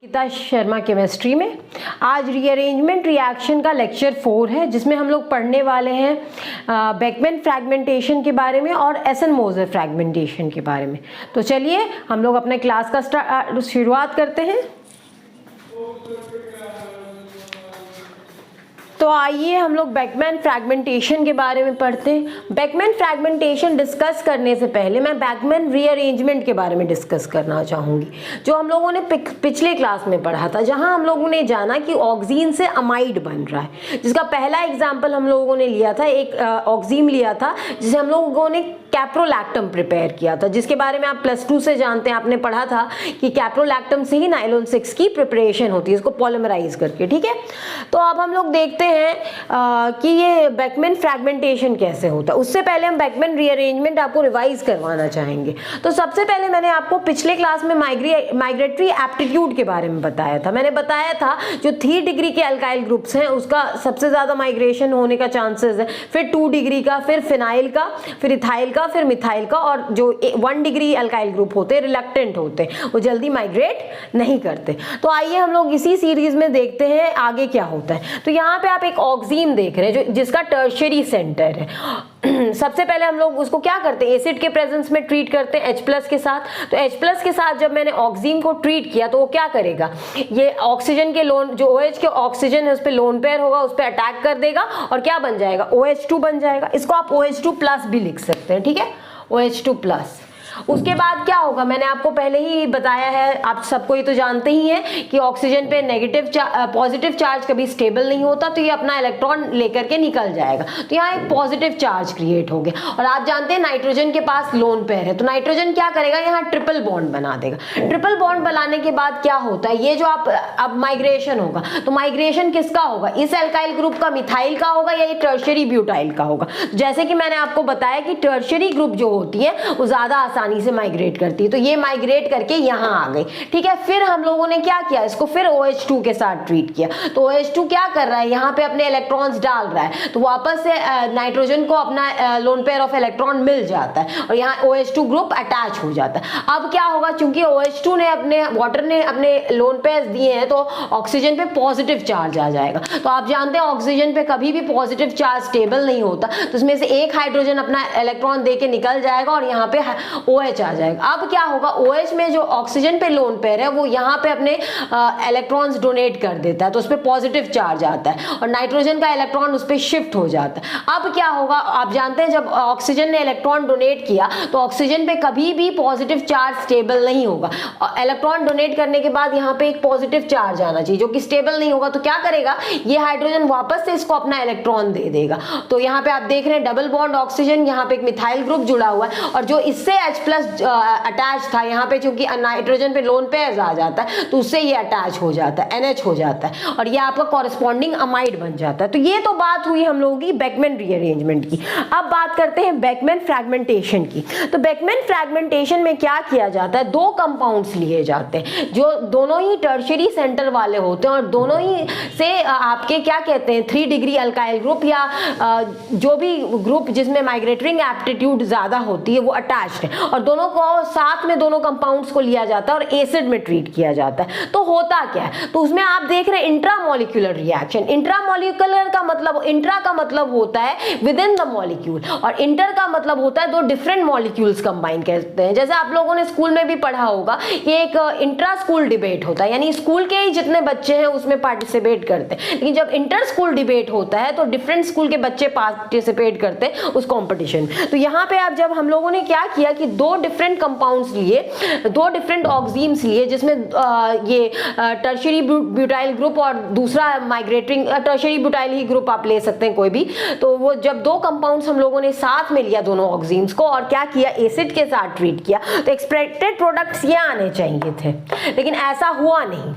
Gita Sharma chemistry में आज rearrangement reaction का लेक्चर 4 है, जिसमें हम लोग पढ़ने वाले हैं बेकमैन फ्रैगमेंटेशन के बारे में और एसन-मोser फ्रैगमेंटेशन के बारे में। तो चलिए हम लोग अपने क्लास का शुरुआत करते हैं। तो आइए हम लोग बेकमैन फ्रैगमेंटेशन के बारे में पढ़ते हैं। बेकमैन फ्रैगमेंटेशन डिस्कस करने से पहले मैं बेकमैन रीअरेंजमेंट के बारे में डिस्कस करना चाहूँगी, जो हम लोगों ने पिछले क्लास में पढ़ा था, जहाँ हम लोगों ने जाना कि ऑक्सीन से अमाइड बन रहा है। जिसका पहला एग्जाम्पल हम लोगों ने लिया था, एक ऑक्सीन लिया था जिसे हम लोगों ने कैप्रोलैक्टम प्रिपेयर किया था, जिसके बारे में आप +2 से जानते हैं, आपने पढ़ा था कि कैप्रोलैक्टम से ही नायलॉन 6 की प्रिपरेशन होती है, इसको पॉलीमराइज करके। ठीक है, तो अब हम लोग देखते हैं कि ये बेकमैन फ्रैगमेंटेशन कैसे होता है। उससे पहले हम बेकमैन रीअरेंजमेंट आपको रिवाइज करवाना चाहेंगे। तो सबसे पहले मैंने आपको पिछले क्लास में माइग्रेटरी एप्टीट्यूड के बारे में बताया था। मैंने बताया था जो 3 डिग्री के अल्काइल ग्रुप्स हैं उसका सबसे ज्यादा माइग्रेशन होने का चांसेस है, फिर 2 डिग्री का, फिर फिनाइल का, फिर इथाइल का, फिर मिथाइल का, और जो 1 डिग्री अल्काइल ग्रुप होते हैं रिलक्टेंट होते हैं, वो जल्दी माइग्रेट नहीं करते। तो आइए हम लोग इसी सीरीज में देखते हैं आगे क्या होता है। तो यहाँ पे आप एक ऑक्सीन देख रहे हैं जो जिसका टर्शियरी सेंटर है। सबसे पहले हम लोग उसको क्या करते हैं, एसिड के प्रेजेंस में ट्रीट करते हैं H+ के साथ। तो H+ के साथ जब मैंने ऑक्सीन को ट्रीट किया तो वो क्या करेगा, ये ऑक्सीजन के लोन जो OH के ऑक्सीजन है उस पर लोन पेयर होगा, उस पर अटैक कर देगा और क्या बन जाएगा, OH2 बन जाएगा। इसको आप OH2+ भी लिख सकते हैं। ठीक है, OH2+। उसके बाद क्या होगा, मैंने आपको पहले ही बताया है, आप सबको ये तो जानते ही हैं कि ऑक्सीजन पे पॉजिटिव चार्ज कभी स्टेबल नहीं होता, तो ये अपना इलेक्ट्रॉन लेकर के निकल जाएगा। तो यहाँ एक पॉजिटिव चार्ज क्रिएट हो गया। और आप जानते हैं नाइट्रोजन के पास लोन पेयर है, तो नाइट्रोजन क्या करेगा, यहाँ ट्रिपल बॉन्ड बना देगा। ट्रिपल बॉन्ड बनाने के बाद क्या होता है, ये जो आप अब माइग्रेशन होगा, तो माइग्रेशन किसका होगा, इस अल्काइल ग्रुप का मिथाइल का होगा या ये टर्शियरी ब्यूटाइल का होगा। जैसे कि मैंने आपको बताया कि टर्शियरी ग्रुप जो होती है वो ज्यादा आसानी से माइग्रेट करती है, तो ये माइग्रेट करके यहाँ आ गई। ठीक है, फिर हम लोगों ने क्या किया, इसको फिर OH2 के साथ ट्रीट किया। तो OH2 क्या कर रहा है, यहाँ पे अपने इलेक्ट्रॉन्स डाल रहा है, तो वापस से नाइट्रोजन को अपना लोन पेयर ऑफ इलेक्ट्रॉन मिल जाता है और यहाँ OH2 ग्रुप अटैच हो जाता है। अब क्या होगा, चूंकि OH2 ने वाटर ने अपने लोन पेयर्स दिए हैं, तो ऑक्सीजन पे पॉजिटिव चार्ज आ जाएगा। तो आप जानते हैं ऑक्सीजन पे कभी भी पॉजिटिव चार्ज स्टेबल नहीं होता, तो इसमें से एक हाइड्रोजन अपना इलेक्ट्रॉन दे के निकल जाएगा और यहाँ पे OH आ जाएगा। अब क्या होगा, OH में जो ऑक्सीजन पे लोन पेयर है वो यहाँ पे अपने इलेक्ट्रॉन्स डोनेट कर देता है, तो उस पर पॉजिटिव चार्ज आता है और नाइट्रोजन का इलेक्ट्रॉन उस पर शिफ्ट हो जाता है। अब क्या होगा, आप जानते हैं जब ऑक्सीजन ने इलेक्ट्रॉन डोनेट किया तो ऑक्सीजन पे कभी भी पॉजिटिव चार्ज स्टेबल नहीं होगा। इलेक्ट्रॉन डोनेट करने के बाद यहाँ पे एक पॉजिटिव चार्ज आना चाहिए जो कि स्टेबल नहीं होगा, तो क्या करेगा, ये हाइड्रोजन वापस से इसको अपना इलेक्ट्रॉन दे देगा। तो यहाँ पे आप देख रहे हैं डबल बॉन्ड ऑक्सीजन, यहाँ पे एक मिथाइल ग्रुप जुड़ा हुआ है और जो इससे H+ अटैच था, यहाँ पे चूंकि नाइट्रोजन पे लोन पेयर आ जाता है तो उससे ये अटैच हो जाता है, NH हो जाता है और ये आपका कॉरेस्पॉन्डिंग अमाइड बन जाता है। तो ये तो बात हुई हम लोगों की बेकमैन रीअरेंजमेंट की। अब बात करते हैं बेकमैन फ्रैगमेंटेशन की। तो बेकमैन फ्रैगमेंटेशन में क्या किया जाता है, 2 कंपाउंड्स लिए जाते हैं जो दोनों ही टर्शियरी सेंटर वाले होते हैं और दोनों ही से आपके क्या कहते हैं 3 डिग्री अल्काइल ग्रुप या जो भी ग्रुप जिसमें माइग्रेटरी एप्टीट्यूड ज्यादा होती है वो अटैच्ड है, और दोनों को साथ में दोनों कंपाउंड्स को लिया जाता है और एसिड में ट्रीट किया जाता है। तो होता क्या है, तो उसमें आप देख रहे हैं इंट्रामोलिक्यूलर रिएक्शन। इंट्रामोलिक्यूलर का मतलब, इंट्रा का मतलब होता है विद इन द मॉलिक्यूल और इंटर का मतलब होता है 2 डिफरेंट मॉलिक्यूल्स कंबाइन करते हैं। जैसे आप लोगों ने स्कूल में भी पढ़ा होगा कि एक इंट्रा स्कूल डिबेट होता है, यानी स्कूल के ही जितने बच्चे हैं उसमें पार्टिसिपेट करते हैं, लेकिन जब इंटर स्कूल डिबेट होता है तो डिफरेंट स्कूल के बच्चे पार्टिसिपेट करते हैं उस कॉम्पिटिशन। तो यहाँ पे आप जब हम लोगों ने क्या किया कि 2 डिफरेंट कंपाउंड्स लिए, 2 डिफरेंट ऑक्सीन्स लिए, जिसमें ये टर्शियरी ब्यूटाइल ग्रुप और दूसरा माइग्रेटिंग टर्शियरी ब्यूटाइल ही ग्रुप आप ले सकते हैं कोई भी। तो वो जब 2 कंपाउंड्स हम लोगों ने साथ में लिया दोनों ऑक्सीन्स को और क्या किया, एसिड के साथ ट्रीट किया, तो एक्सपेक्टेड प्रोडक्ट्स ये आने चाहिए थे, लेकिन ऐसा हुआ नहीं।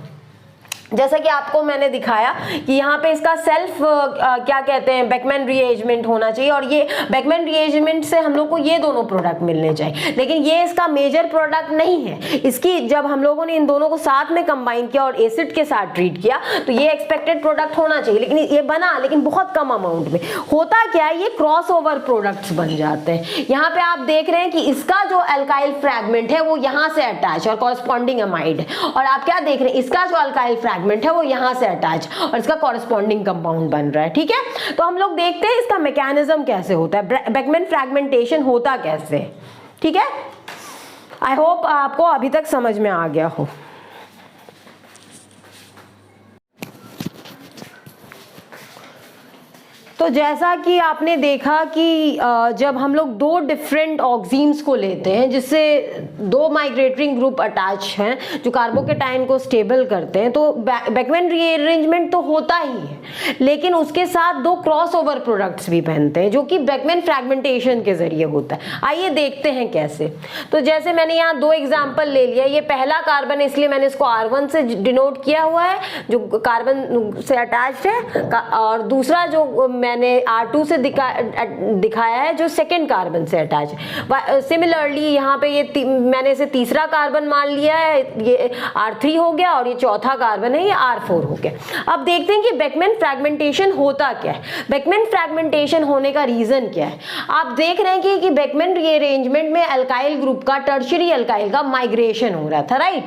जैसा कि आपको मैंने दिखाया कि यहाँ पे इसका सेल्फ क्या कहते हैं बेकमैन रीअरेंजमेंट होना चाहिए, और ये बेकमैन रीअरेंजमेंट से हम लोग को ये दोनों प्रोडक्ट मिलने चाहिए, लेकिन ये इसका मेजर प्रोडक्ट नहीं है। इसकी जब हम लोगों ने इन दोनों को साथ में कंबाइन किया और एसिड के साथ ट्रीट किया तो ये एक्सपेक्टेड प्रोडक्ट होना चाहिए, लेकिन ये बना, लेकिन बहुत कम अमाउंट में। होता क्या है, ये क्रॉस ओवर प्रोडक्ट्स बन जाते हैं। यहाँ पे आप देख रहे हैं कि इसका जो अल्काइल फ्रैगमेंट है वो यहाँ से अटैच और कॉरस्पॉन्डिंग अमाइड है, और आप क्या देख रहे हैं, इसका जो अल्काइल फ्रैगमेंट है वो यहाँ से अटैच और इसका कॉरस्पॉन्डिंग कंपाउंड बन रहा है। ठीक है, तो हम लोग देखते हैं इसका मैकेनिज्म कैसे होता है, बेकमैन फ्रैगमेंटेशन होता कैसे। ठीक है, आई होप आपको अभी तक समझ में आ गया हो। तो जैसा कि आपने देखा कि जब हम लोग दो डिफरेंट ऑक्सीम्स को लेते हैं जिससे दो माइग्रेटरी ग्रुप अटैच हैं जो कार्बोकेटाइन को स्टेबल करते हैं, तो बेकमैन रीअरेंजमेंट तो होता ही है, लेकिन उसके साथ दो क्रॉस ओवर प्रोडक्ट्स भी बनते हैं जो कि बेकमैन फ्रैगमेंटेशन के जरिए होता है। आइए देखते हैं कैसे। तो जैसे मैंने यहाँ दो एग्जाम्पल ले लिया, ये पहला कार्बन इसलिए मैंने इसको R1 से डिनोट किया हुआ है जो कार्बन से अटैच्ड है, और दूसरा जो मैंने R2 से दिखाया है जो सेकेंड कार्बन से अटैच है। सिमिलरली यहाँ पे ये मैंने इसे तीसरा कार्बन मान लिया है, ये R3 हो गया, और ये चौथा कार्बन है, ये R4 हो गया। अब देखते हैं कि बेकमैन फ्रैगमेंटेशन होता क्या है। बेकमैन फ्रैगमेंटेशन होने का रीजन क्या है। आप देख रहे हैं कि बेकमैन रीअरेंजमेंट में अल्काइल ग्रुप का, टर्शियरी अल्काइल का माइग्रेशन हो रहा था, राइट।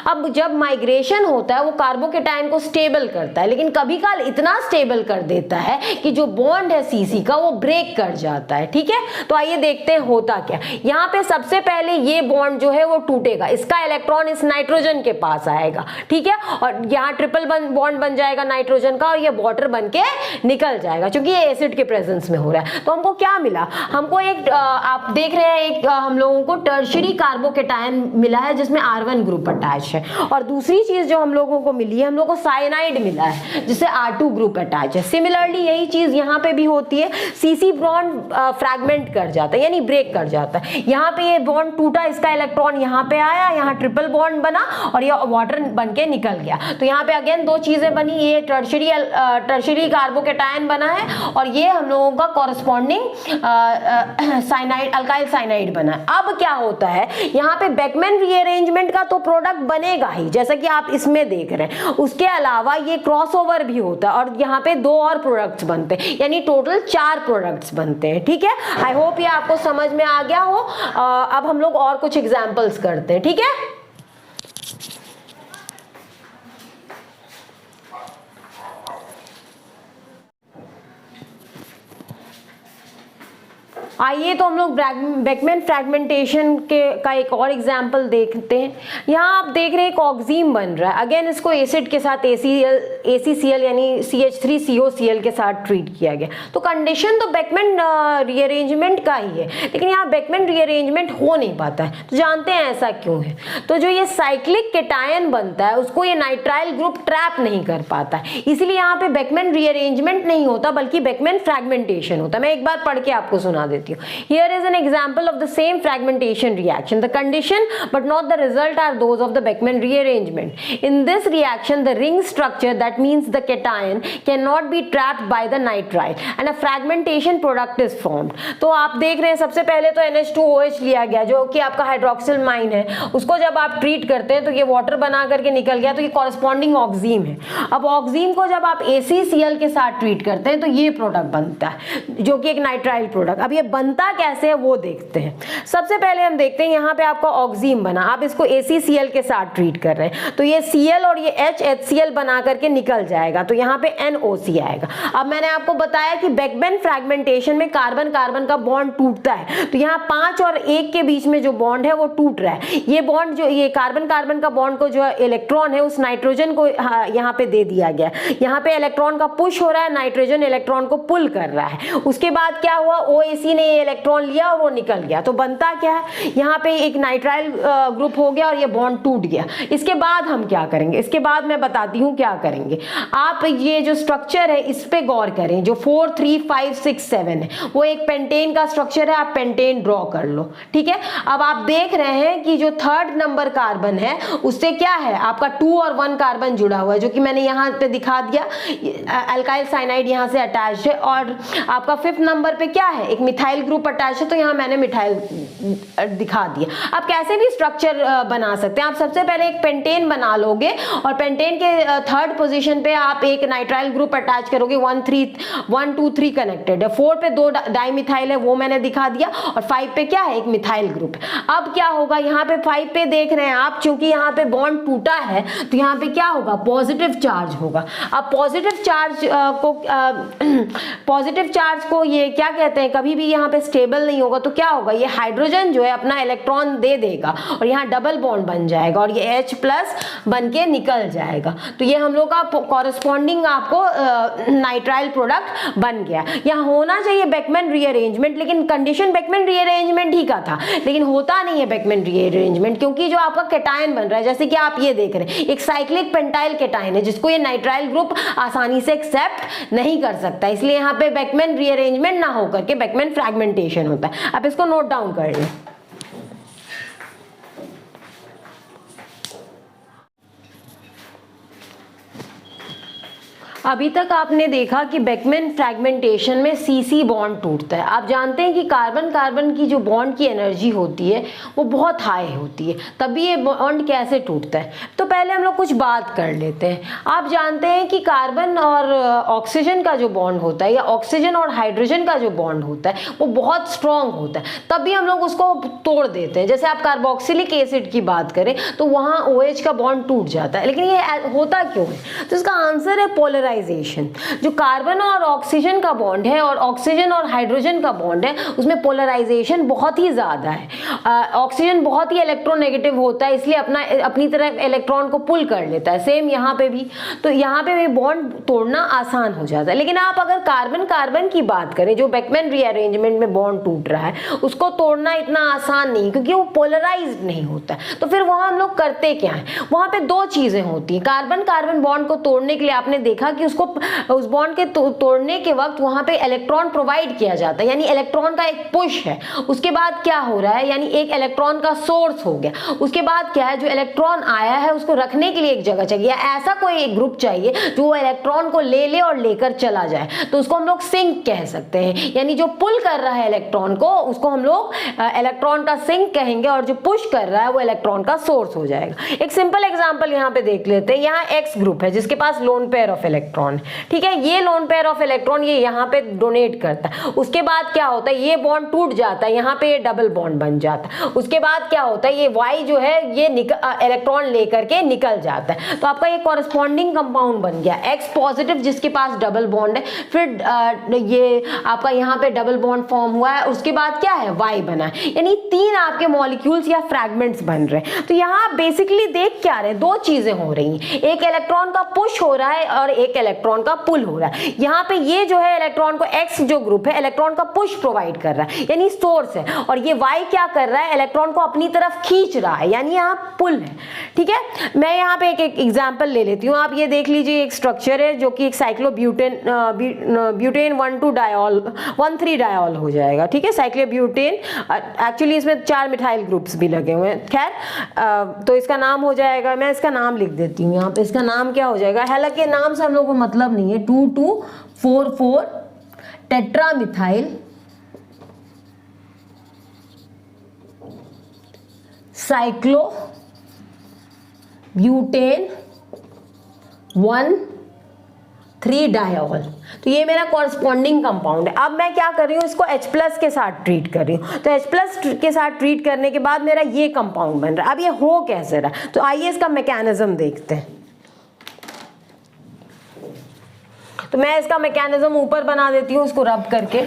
अब जब माइग्रेशन होता है वो कार्बोकेटाइन को स्टेबल करता है, लेकिन कभी काल इतना स्टेबल कर देता है कि जो बॉन्ड है सीसी का वो ब्रेक कर जाता है। ठीक है, तो आइए देखते हैं होता क्या। यहाँ पे सबसे पहले ये बॉन्ड जो है वो टूटेगा, इसका इलेक्ट्रॉन इस नाइट्रोजन के पास आएगा, ठीक है, और यहाँ ट्रिपल बॉन्ड बन जाएगा नाइट्रोजन का, और ये वाटर बन के निकल जाएगा क्योंकि ये एसिड के प्रेजेंस में हो रहा है। तो हमको क्या मिला, हमको एक आप देख रहे हैं एक हम लोगों को टर्शियरी कार्बोकेटाइन मिला है जिसमें R1 ग्रुप अटैच है, और दूसरी चीज जो हम लोगों को मिली है, हम लोगों को साइनाइड मिला है जिससे R2 ग्रुप अटैच है। सिमिलरली यही चीज यहाँ पे भी होती है, सीसी बॉन्ड फ्रैगमेंट कर जाता है यानी ब्रेक कर जाता है। यहाँ पे ये बॉन्ड टूटा, इसका इलेक्ट्रॉन यहाँ पे आया, यहाँ ट्रिपल बॉन्ड बना और ये वाटर बन के निकल गया। तो यहाँ पे अगेन दो चीजें बनी, ये टर्शियरी कार्बोकेटाइन बना है और ये हम लोगों का कॉरस्पॉन्डिंग साइनाइड, अल्काइल साइनाइड बना है। अब क्या होता है, यहाँ पे बेकमैन रीअरेंजमेंट का तो प्रोडक्ट बनेगा ही जैसा कि आप इसमें देख रहे हैं, उसके अलावा ये क्रॉसओवर भी होता है और यहाँ पे दो और प्रोडक्ट्स बनते हैं, यानी टोटल 4 प्रोडक्ट्स बनते हैं। ठीक है, आई होप ये आपको समझ में आ गया हो। अब हम लोग और कुछ एग्जांपल्स करते हैं। ठीक है, आइए तो हम लोग बेकमैन फ्रैगमेंटेशन का एक और एग्जांपल देखते हैं। यहाँ आप देख रहे हैं एक ऑक्सीम बन रहा है, अगेन इसको एसिड के साथ ACCl यानी CH3COCl के साथ ट्रीट किया गया। तो कंडीशन तो बेकमैन रीअरेंजमेंट का ही है, लेकिन यहाँ बेकमैन रीअरेंजमेंट हो नहीं पाता है। तो जानते हैं ऐसा क्यों है। तो जो ये साइक्लिक केटायन बनता है उसको ये नाइट्राइल ग्रुप ट्रैप नहीं कर पाता है, इसलिए यहाँ पे बेकमैन रीअरेंजमेंट नहीं होता बल्कि बेकमैन फ्रैगमेंटेशन होता है। मैं एक बार पढ़ के आपको सुना देती हूँ। Here is an example of the same fragmentation reaction. The condition but not the result are those of the Beckmann rearrangement. In this reaction, the ring structure, that means the cation, cannot be trapped by the nitrile and a fragmentation product is formed. तो आप देख रहे हैं सबसे पहले तो NH2OH लिया गया जो कि आपका हाइड्रोक्सिल माइन है, उसको जब आप ट्रीट करते हैं तो ये वाटर बना करके निकल गया, तो ये कॉरस्पॉन्डिंग ऑक्सीम है। अब ऑक्सीम को जब आप ACCl के साथ ट्रीट करते हैं तो ये प्रोडक्ट बनता है जो कि एक नाइट्राइल प्रोडक्ट। अब ये बनता कैसे है वो देखते हैं। सबसे पहले हम देखते हैं यहाँ पे आपका ऑक्सीम बना, आप इसको ACCl के साथ ट्रीट कर रहे हैं तो ये Cl और ये HCl बना करके निकल जाएगा, तो यहाँ पे NOC आएगा। अब मैंने आपको बताया कि बेकमैन फ्रैगमेंटेशन में कार्बन कार्बन का बॉन्ड टूटता है, तो यहाँ 5 और 1 के बीच में जो बॉन्ड है वो टूट रहा है। ये बॉन्ड जो ये कार्बन कार्बन का बॉन्ड को जो इलेक्ट्रॉन है उस नाइट्रोजन को यहाँ पे दे दिया गया, यहाँ पे इलेक्ट्रॉन का पुश हो रहा है, नाइट्रोजन इलेक्ट्रॉन को पुल कर रहा है। उसके बाद क्या हुआ, OAC ने ये इलेक्ट्रॉन लिया और वो निकल गया, तो बनता क्या है, यहाँ पे एक नाइट्राइल ग्रुप हो गया और ये बॉन्ड टूट गया। इसके बाद हम क्या करेंगे, इसके बाद मैं बताती हूँ क्या करेंगे। आप ये जो स्ट्रक्चर है इस पे गौर करें, जो 4 3 5 6 7 है वो एक पेंटेन का स्ट्रक्चर है, आप पेंटेन ड्रॉ कर लो, ठीक है। अब आप देख रहे हैं कि जो 3rd नंबर कार्बन है उससे क्या है, आपका 2 और 1 कार्बन जुड़ा हुआ है, जो कि मैंने यहाँ पे दिखा दिया, अल्काइल साइनाइड यहाँ से अटैच है। और आपका 5th नंबर पे क्या है, एक मिथाइल ग्रुप अटैच है, तो यहाँ मैंने मिथाइल दिखा दिया। आप कैसे भी स्ट्रक्चर बना सकते हैं। आप सबसे पहले एक पेंटेन बना लोगे और पेंटेन के 3rd पोजीशन पे आप एक नाइट्राइल ग्रुप अटैच करोगे, 1 2 3 कनेक्टेड है, 4 पे 2 डाइमिथाइल है, वो मैंने दिखा दिया, और 5 पे क्या है, एक मिथाइल ग्रुप। अब क्या होगा, यहाँ पे 5 पे देख रहे हैं आप, क्योंकि यहाँ पे बॉन्ड टूटा है तो यहाँ पे क्या होगा, पॉजिटिव चार्ज होगा। अब पॉजिटिव चार्ज को ये क्या कहते हैं, कभी भी यहाँ पे स्टेबल नहीं होगा, तो क्या होगा, ये हाइड्रोजन जो है अपना इलेक्ट्रॉन दे देगा और यहाँ डबल बॉन्ड बन जाएगा और ये H+ बन के निकल जाएगा। तो ये हम लोग का कॉरेस्पॉन्डिंग आपको नाइट्राइल प्रोडक्ट बन गया। यहाँ होना चाहिए बेकमैन रीअरेंजमेंट, लेकिन कंडीशन बेकमैन रीअरेंजमेंट ही का था, लेकिन होता नहीं है बेकमैन रीअरेंजमेंट, क्योंकि जो आपका कैटायन बन रहा है, जैसे कि आप ये देख रहे हैं, एक साइक्लिक पेंटाइल कैटायन है जिसको ये नाइट्राइल ग्रुप आसानी से एक्सेप्ट नहीं कर सकता, इसलिए यहाँ पे बेकमैन रीअरेंजमेंट ना होकर के बेकमैन फ्रैगमेंटेशन होता है। आप इसको नोट डाउन कर लें। अभी तक आपने देखा कि बेकमैन फ्रैगमेंटेशन में CC बॉन्ड टूटता है। आप जानते हैं कि कार्बन कार्बन की जो बॉन्ड की एनर्जी होती है वो बहुत हाई होती है, तभी ये बॉन्ड कैसे टूटता है। तो पहले हम लोग कुछ बात कर लेते हैं। आप जानते हैं कि कार्बन और ऑक्सीजन का जो बॉन्ड होता है या ऑक्सीजन और हाइड्रोजन का जो बॉन्ड होता है वो बहुत स्ट्रॉन्ग होता है, तभी हम लोग उसको तोड़ देते हैं। जैसे आप कार्बोक्सिलिक एसिड की बात करें तो वहाँ OH का बॉन्ड टूट जाता है, लेकिन ये होता क्यों है, तो इसका आंसर है पोलराइजेशन। जो कार्बन और ऑक्सीजन का बॉन्ड है और ऑक्सीजन और हाइड्रोजन का बॉन्ड है उसमें पोलराइजेशन बहुत ही ज्यादा है। ऑक्सीजन बहुत ही इलेक्ट्रोनेगेटिव होता है, इसलिए अपनी तरफ इलेक्ट्रॉन को पुल कर लेता है। सेम यहाँ पे भी, तो यहाँ पे भी बॉन्ड तोड़ना आसान हो जाता है। लेकिन आप अगर कार्बन कार्बन की बात करें, जो बेकमैन रीअरेंजमेंट में बॉन्ड टूट रहा है, उसको तोड़ना इतना आसान नहीं, क्योंकि वो पोलराइज्ड नहीं होता है। तो फिर वहां हम लोग करते क्या है, वहां पे 2 चीजें होती हैं। कार्बन कार्बन बॉन्ड को तोड़ने के लिए आपने देखा कि उसको उस बॉन्ड के तोड़ने के वक्त वहां पे इलेक्ट्रॉन प्रोवाइड किया जाता है, यानी इलेक्ट्रॉन का एक पुश है। उसके बाद क्या हो रहा है, यानी एक इलेक्ट्रॉन का सोर्स हो गया। उसके बाद क्या है, जो इलेक्ट्रॉन आया है उसको रखने के लिए एक जगह चाहिए, ऐसा कोई एक ग्रुप चाहिए जो वो इलेक्ट्रॉन को ले और लेकर चला जाए, तो उसको हम लोग सिंक कह सकते हैं। यानी जो पुल कर रहा है इलेक्ट्रॉन को, उसको हम लोग इलेक्ट्रॉन का सिंक कहेंगे, और जो पुश कर रहा है वो इलेक्ट्रॉन का सोर्स हो जाएगा। एक सिंपल एग्जांपल यहाँ पे देख लेते हैं। यहाँ X ग्रुप है जिसके पास लोन पेयर ऑफ इलेक्ट्रॉन, ठीक है। ये लोन पेयर ऑफ इलेक्ट्रॉन ये यहाँ पे डोनेट करता है। उसके बाद क्या होता है, ये बॉन्ड टूट जाता है, यहाँ पे ये डबल बॉन्ड बन जाता है। उसके बाद क्या होता है, ये Y जो है ये इलेक्ट्रॉन लेकर के निकल जाता है, तो आपका ये कॉरेस्पॉन्डिंग कंपाउंड बन गया X पॉजिटिव जिसके पास डबल बॉन्ड है। फिर ये आपका यहाँ पे डबल बॉन्ड फॉर्म हुआ है, उसके बाद क्या है, Y बना है, यानी 3 आपके मॉलिक्यूल्स या फ्रैगमेंट्स बन रहे हैं। तो यहाँ बेसिकली देख क्या रहे हैं, 2 चीजें हो रही हैं, एक इलेक्ट्रॉन का पुश हो रहा है और एक इलेक्ट्रॉन का पुल हो रहा है। यहाँ पे ये जो है इलेक्ट्रॉन को X जो ग्रुप है इलेक्ट्रॉन का पुश प्रोवाइड कर रहा है, यानी सोर्स है, और ये Y क्या कर रहा है, इलेक्ट्रॉन को अपनी तरफ खींच रहा है, यानी यहाँ पुल है, ठीक है। मैं यहाँ पे एक एग्जांपल ले लेती हूँ। आप ये देख लीजिए, एक स्ट्रक्चर है जो कि एक साइक्लोब्यूटेन ब्यूटेन 1,2 डायोल 1,3 डायोल हो जाएगा, ठीक है। साइक्लोब्यूटेन एक्चुअली इसमें 4 मिथाइल ग्रुप्स भी लगे हुए हैं। खैर, तो इसका नाम हो जाएगा, मैं इसका नाम लिख देती हूँ यहाँ पे, इसका नाम क्या हो जाएगा, हालांकि नाम से हम लोग को मतलब नहीं है, 2,2,4,4 टेट्रामिथाइल साइक्लो ब्यूटेन 1,3 डायोल। तो ये मेरा कॉरेस्पॉन्डिंग कंपाउंड है। अब मैं क्या कर रही हूँ, इसको H+ के साथ ट्रीट कर रही हूँ। तो H+ के साथ ट्रीट करने के बाद मेरा ये कंपाउंड बन रहा है। अब ये हो कैसे रहा, तो आइए इसका मैकेनिज्म देखते हैं। तो मैं इसका मैकेनिज्म ऊपर बना देती हूँ, इसको रब करके।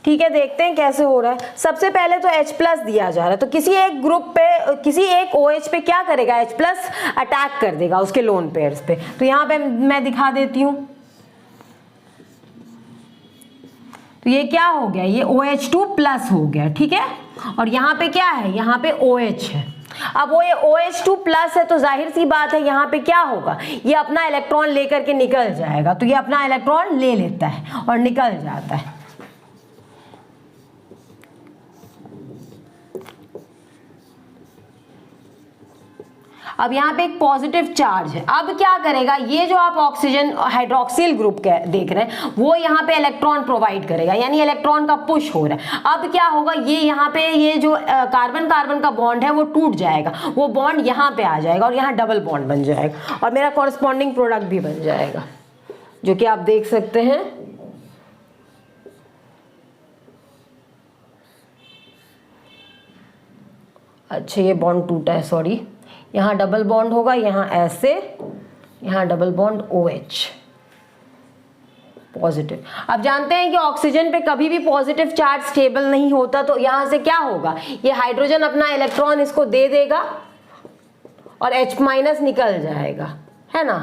ठीक है, देखते हैं कैसे हो रहा है। सबसे पहले तो H प्लस दिया जा रहा है, तो किसी एक ग्रुप पे, किसी एक OH पे क्या करेगा, H प्लस अटैक कर देगा उसके लोन पेयर्स पे। तो यहाँ पे मैं दिखा देती हूँ, तो ये क्या हो गया, ये OH2 प्लस हो गया, ठीक है। और यहाँ पे क्या है, यहाँ पे OH है। अब वो ये OH2 प्लस है, तो जाहिर सी बात है यहाँ पे क्या होगा, ये अपना इलेक्ट्रॉन लेकर के निकल जाएगा। तो ये अपना इलेक्ट्रॉन ले लेता है और निकल जाता है। अब यहाँ पे एक पॉजिटिव चार्ज है। अब क्या करेगा, ये जो आप ऑक्सीजन हाइड्रोक्सिल ग्रुप के देख रहे हैं, वो यहाँ पे इलेक्ट्रॉन प्रोवाइड करेगा, यानी इलेक्ट्रॉन का पुश हो रहा है। अब क्या होगा, ये यहाँ पे ये जो कार्बन कार्बन का बॉन्ड है वो टूट जाएगा, वो बॉन्ड यहाँ पे आ जाएगा और यहाँ डबल बॉन्ड बन जाएगा और मेरा कॉरस्पॉन्डिंग प्रोडक्ट भी बन जाएगा, जो कि आप देख सकते हैं। अच्छा, ये बॉन्ड टूटा है, सॉरी। यहाँ डबल बॉन्ड होगा, यहाँ ऐसे, यहाँ डबल बॉन्ड OH पॉजिटिव। अब जानते हैं कि ऑक्सीजन पे कभी भी पॉजिटिव चार्ज स्टेबल नहीं होता, तो यहाँ से क्या होगा, ये हाइड्रोजन अपना इलेक्ट्रॉन इसको दे देगा और H माइनस निकल जाएगा, है ना।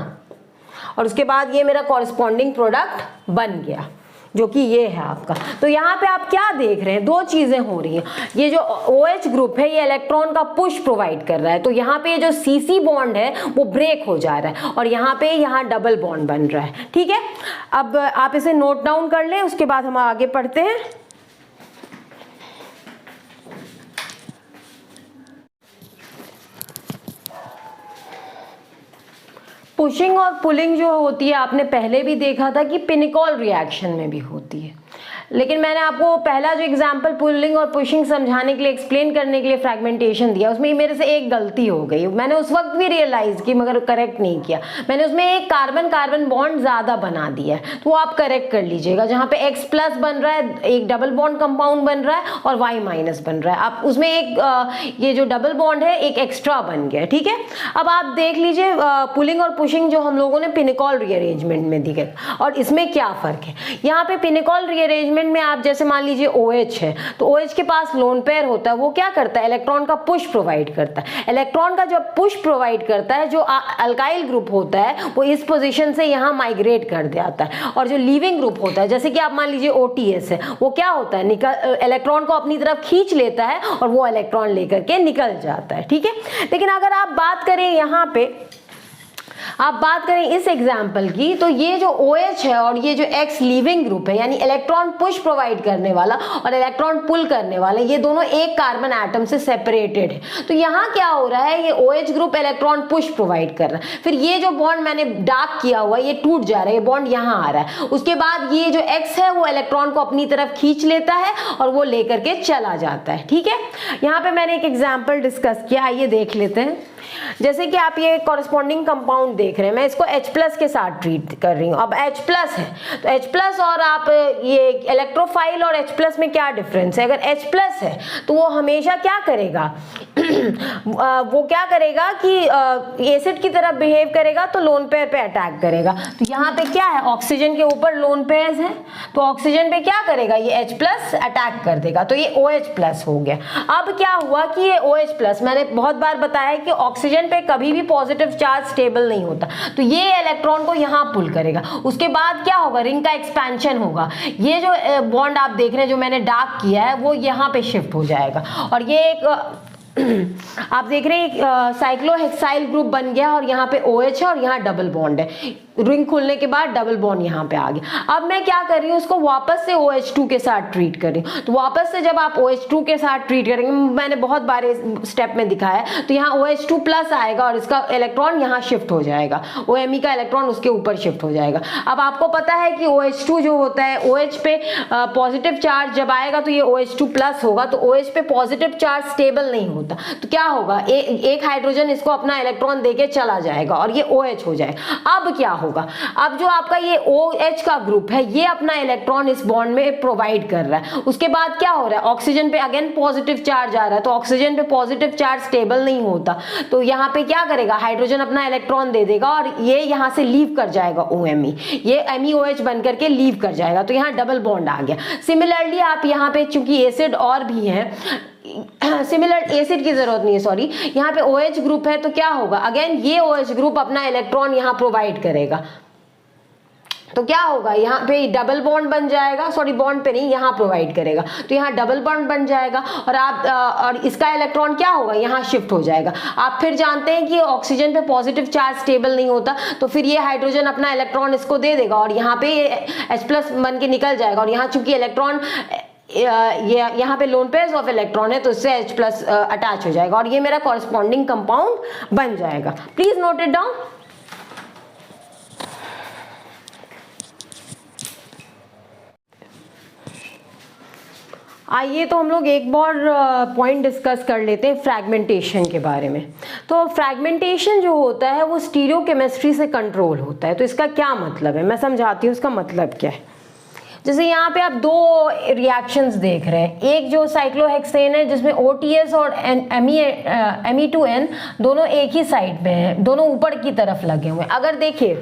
और उसके बाद ये मेरा कॉरस्पॉन्डिंग प्रोडक्ट बन गया, जो कि ये है आपका। तो यहाँ पे आप क्या देख रहे हैं, दो चीजें हो रही हैं। ये जो OH ग्रुप है ये इलेक्ट्रॉन का पुश प्रोवाइड कर रहा है, तो यहाँ पे जो CC बॉन्ड है वो ब्रेक हो जा रहा है और यहाँ पे यहाँ डबल बॉन्ड बन रहा है, ठीक है। अब आप इसे नोट डाउन कर लें, उसके बाद हम आगे पढ़ते हैं। पुशिंग और पुलिंग जो होती है, आपने पहले भी देखा था कि पिनिकॉल रिएक्शन में भी होती है, लेकिन मैंने आपको पहला जो एग्जांपल पुलिंग और पुशिंग समझाने के लिए, एक्सप्लेन करने के लिए फ्रैगमेंटेशन दिया, उसमें मेरे से एक गलती हो गई। मैंने उस वक्त भी रियलाइज की मगर करेक्ट नहीं किया। मैंने उसमें एक कार्बन कार्बन बॉन्ड ज़्यादा बना दिया है, तो आप करेक्ट कर लीजिएगा। जहाँ पे X प्लस बन रहा है, एक डबल बॉन्ड कंपाउंड बन रहा है और Y माइनस बन रहा है, आप उसमें एक ये जो डबल बॉन्ड है एक एक्स्ट्रा बन गया, ठीक है। अब आप देख लीजिए पुलिंग और पुशिंग जो हम लोगों ने पिनिकॉल रीअरेंजमेंट में दी गई, और इसमें क्या फ़र्क है। यहाँ पे पिनिकॉल रीअरेंजमेंट में आप जैसे मान लीजिए OH है, तो OH के पास लोन पेयर होता है, वो क्या करता है, इलेक्ट्रॉन का पुश प्रोवाइड करता है। इलेक्ट्रॉन का जब पुश प्रोवाइड करता है, जो अल्काइल ग्रुप होता है वो इस पोजीशन से यहाँ माइग्रेट कर जाता है, और जो लीविंग ग्रुप होता है, जैसे कि आप मान लीजिए OTS है, वो क्या होता है, इलेक्ट्रॉन को अपनी तरफ खींच लेता है और वो इलेक्ट्रॉन लेकर के निकल जाता है, ठीक है। लेकिन अगर आप बात करें यहाँ पे, आप बात करें इस एग्जाम्पल की, तो ये जो OH है और ये जो X लीविंग ग्रुप है, यानी इलेक्ट्रॉन पुश प्रोवाइड करने वाला और इलेक्ट्रॉन पुल करने वाला, ये दोनों एक कार्बन एटम से सेपरेटेड है। तो यहाँ क्या हो रहा है, ये OH group electron push provide कर रहा है, फिर ये जो बॉन्ड मैंने डार्क किया हुआ ये टूट जा रहा है, ये बॉन्ड यहाँ आ रहा है। उसके बाद ये जो X है वो इलेक्ट्रॉन को अपनी तरफ खींच लेता है और वो लेकर के चला जाता है, ठीक है। यहाँ पे मैंने एक एग्जाम्पल डिस्कस किया, आइए देख लेते हैं। जैसे कि आप ये कॉरस्पॉन्डिंग कंपाउंड देख रहे हैं, मैं इसको H प्लस के साथ ट्रीट कर रही हूँ। अब H प्लस है, तो H प्लस और आप ये इलेक्ट्रोफाइल और H प्लस में क्या डिफरेंस है। अगर H प्लस है तो वो हमेशा क्या करेगा वो क्या करेगा कि एसिड की तरफ बिहेव करेगा, तो लोन पेयर पे अटैक करेगा। तो यहाँ पे क्या है, ऑक्सीजन के ऊपर लोन पेयर्स हैं, तो ऑक्सीजन पे क्या करेगा, ये H प्लस अटैक कर देगा, तो ये OH प्लस हो गया। अब क्या हुआ कि ये OH प्लस, मैंने बहुत बार बताया कि ऑक्सीजन पे कभी भी पॉजिटिव चार्ज स्टेबल नहीं होता, तो ये इलेक्ट्रॉन को यहाँ पुल करेगा। उसके बाद क्या होगा, रिंग का एक्सपेंशन होगा, ये जो बॉन्ड आप देख रहे हैं जो मैंने डार्क किया है वो यहाँ पे शिफ्ट हो जाएगा, और ये एक आप देख रहे हैं साइक्लोहेक्साइल ग्रुप बन गया, और यहाँ पे OH है और यहाँ डबल बॉन्ड है। रिंग खुलने के बाद डबल बॉन्ड यहाँ पे आ गया। अब मैं क्या कर रही हूँ, उसको वापस से OH2 के साथ ट्रीट कर रही हूँ। तो वापस से जब आप OH2 के साथ ट्रीट करेंगे, मैंने बहुत बारे स्टेप में दिखाया है, तो यहाँ OH2 प्लस आएगा और इसका इलेक्ट्रॉन यहाँ शिफ्ट हो जाएगा, OMe का इलेक्ट्रॉन उसके ऊपर शिफ्ट हो जाएगा। अब आपको पता है कि OH2 जो होता है, OH पे पॉजिटिव चार्ज जब आएगा तो ये OH2 प्लस होगा, तो OH पे पॉजिटिव चार्ज स्टेबल नहीं होता, तो क्या होगा, एक हाइड्रोजन इसको अपना इलेक्ट्रॉन देके चला जाएगा और ये OH हो जाएगा। अब क्या होगा, अब जो आपका ये OH का ग्रुप है ये अपना इलेक्ट्रॉन इस बॉन्ड में प्रोवाइड कर रहा है, उसके बाद क्या हो रहा है, ऑक्सीजन पे अगेन पॉजिटिव चार्ज आ रहा है, तो ऑक्सीजन पे पॉजिटिव चार्ज स्टेबल नहीं होता, तो यहाँ पे क्या करेगा, हाइड्रोजन अपना इलेक्ट्रॉन दे देगा और ये यहाँ से लीव कर जाएगा OMe, ये MEOH बन करके लीव कर जाएगा, तो यहाँ डबल बॉन्ड आ गया। सिमिलरली आप यहाँ पे चूंकि एसिड और भी है, सिमिलर एसिड की जरूरत नहीं है, सॉरी, यहाँ पे OH ग्रुप है, तो क्या होगा, अगेन ये OH ग्रुप अपना इलेक्ट्रॉन यहाँ प्रोवाइड करेगा, तो क्या होगा, यहाँ पे डबल बॉन्ड बन जाएगा, सॉरी बॉन्ड पे नहीं, यहाँ प्रोवाइड करेगा, तो यहाँ डबल बॉन्ड बन जाएगा और आप और इसका इलेक्ट्रॉन क्या होगा, यहाँ शिफ्ट हो जाएगा। आप फिर जानते हैं कि ऑक्सीजन पे पॉजिटिव चार्ज स्टेबल नहीं होता, तो फिर ये हाइड्रोजन अपना इलेक्ट्रॉन इसको दे देगा और यहाँ पे H+ बन के निकल जाएगा, और यहाँ चूंकि इलेक्ट्रॉन ये यहाँ पे लोन पेयर्स ऑफ इलेक्ट्रॉन है, तो इससे H+ अटैच हो जाएगा और ये मेरा कॉरस्पॉन्डिंग कंपाउंड बन जाएगा। Please note it down. आइए तो हम लोग एक और पॉइंट डिस्कस कर लेते हैं फ्रैगमेंटेशन के बारे में। तो फ्रैगमेंटेशन जो होता है वो स्टीरियोकेमिस्ट्री से कंट्रोल होता है, तो इसका क्या मतलब है, मैं समझाती हूँ इसका मतलब क्या है। जैसे यहाँ पे आप दो रिएक्शंस देख रहे हैं, एक जो साइक्लोहेक्सेन है जिसमें OTS और Me2N दोनों एक ही साइड में है, दोनों ऊपर की तरफ लगे हुए हैं। अगर देखिए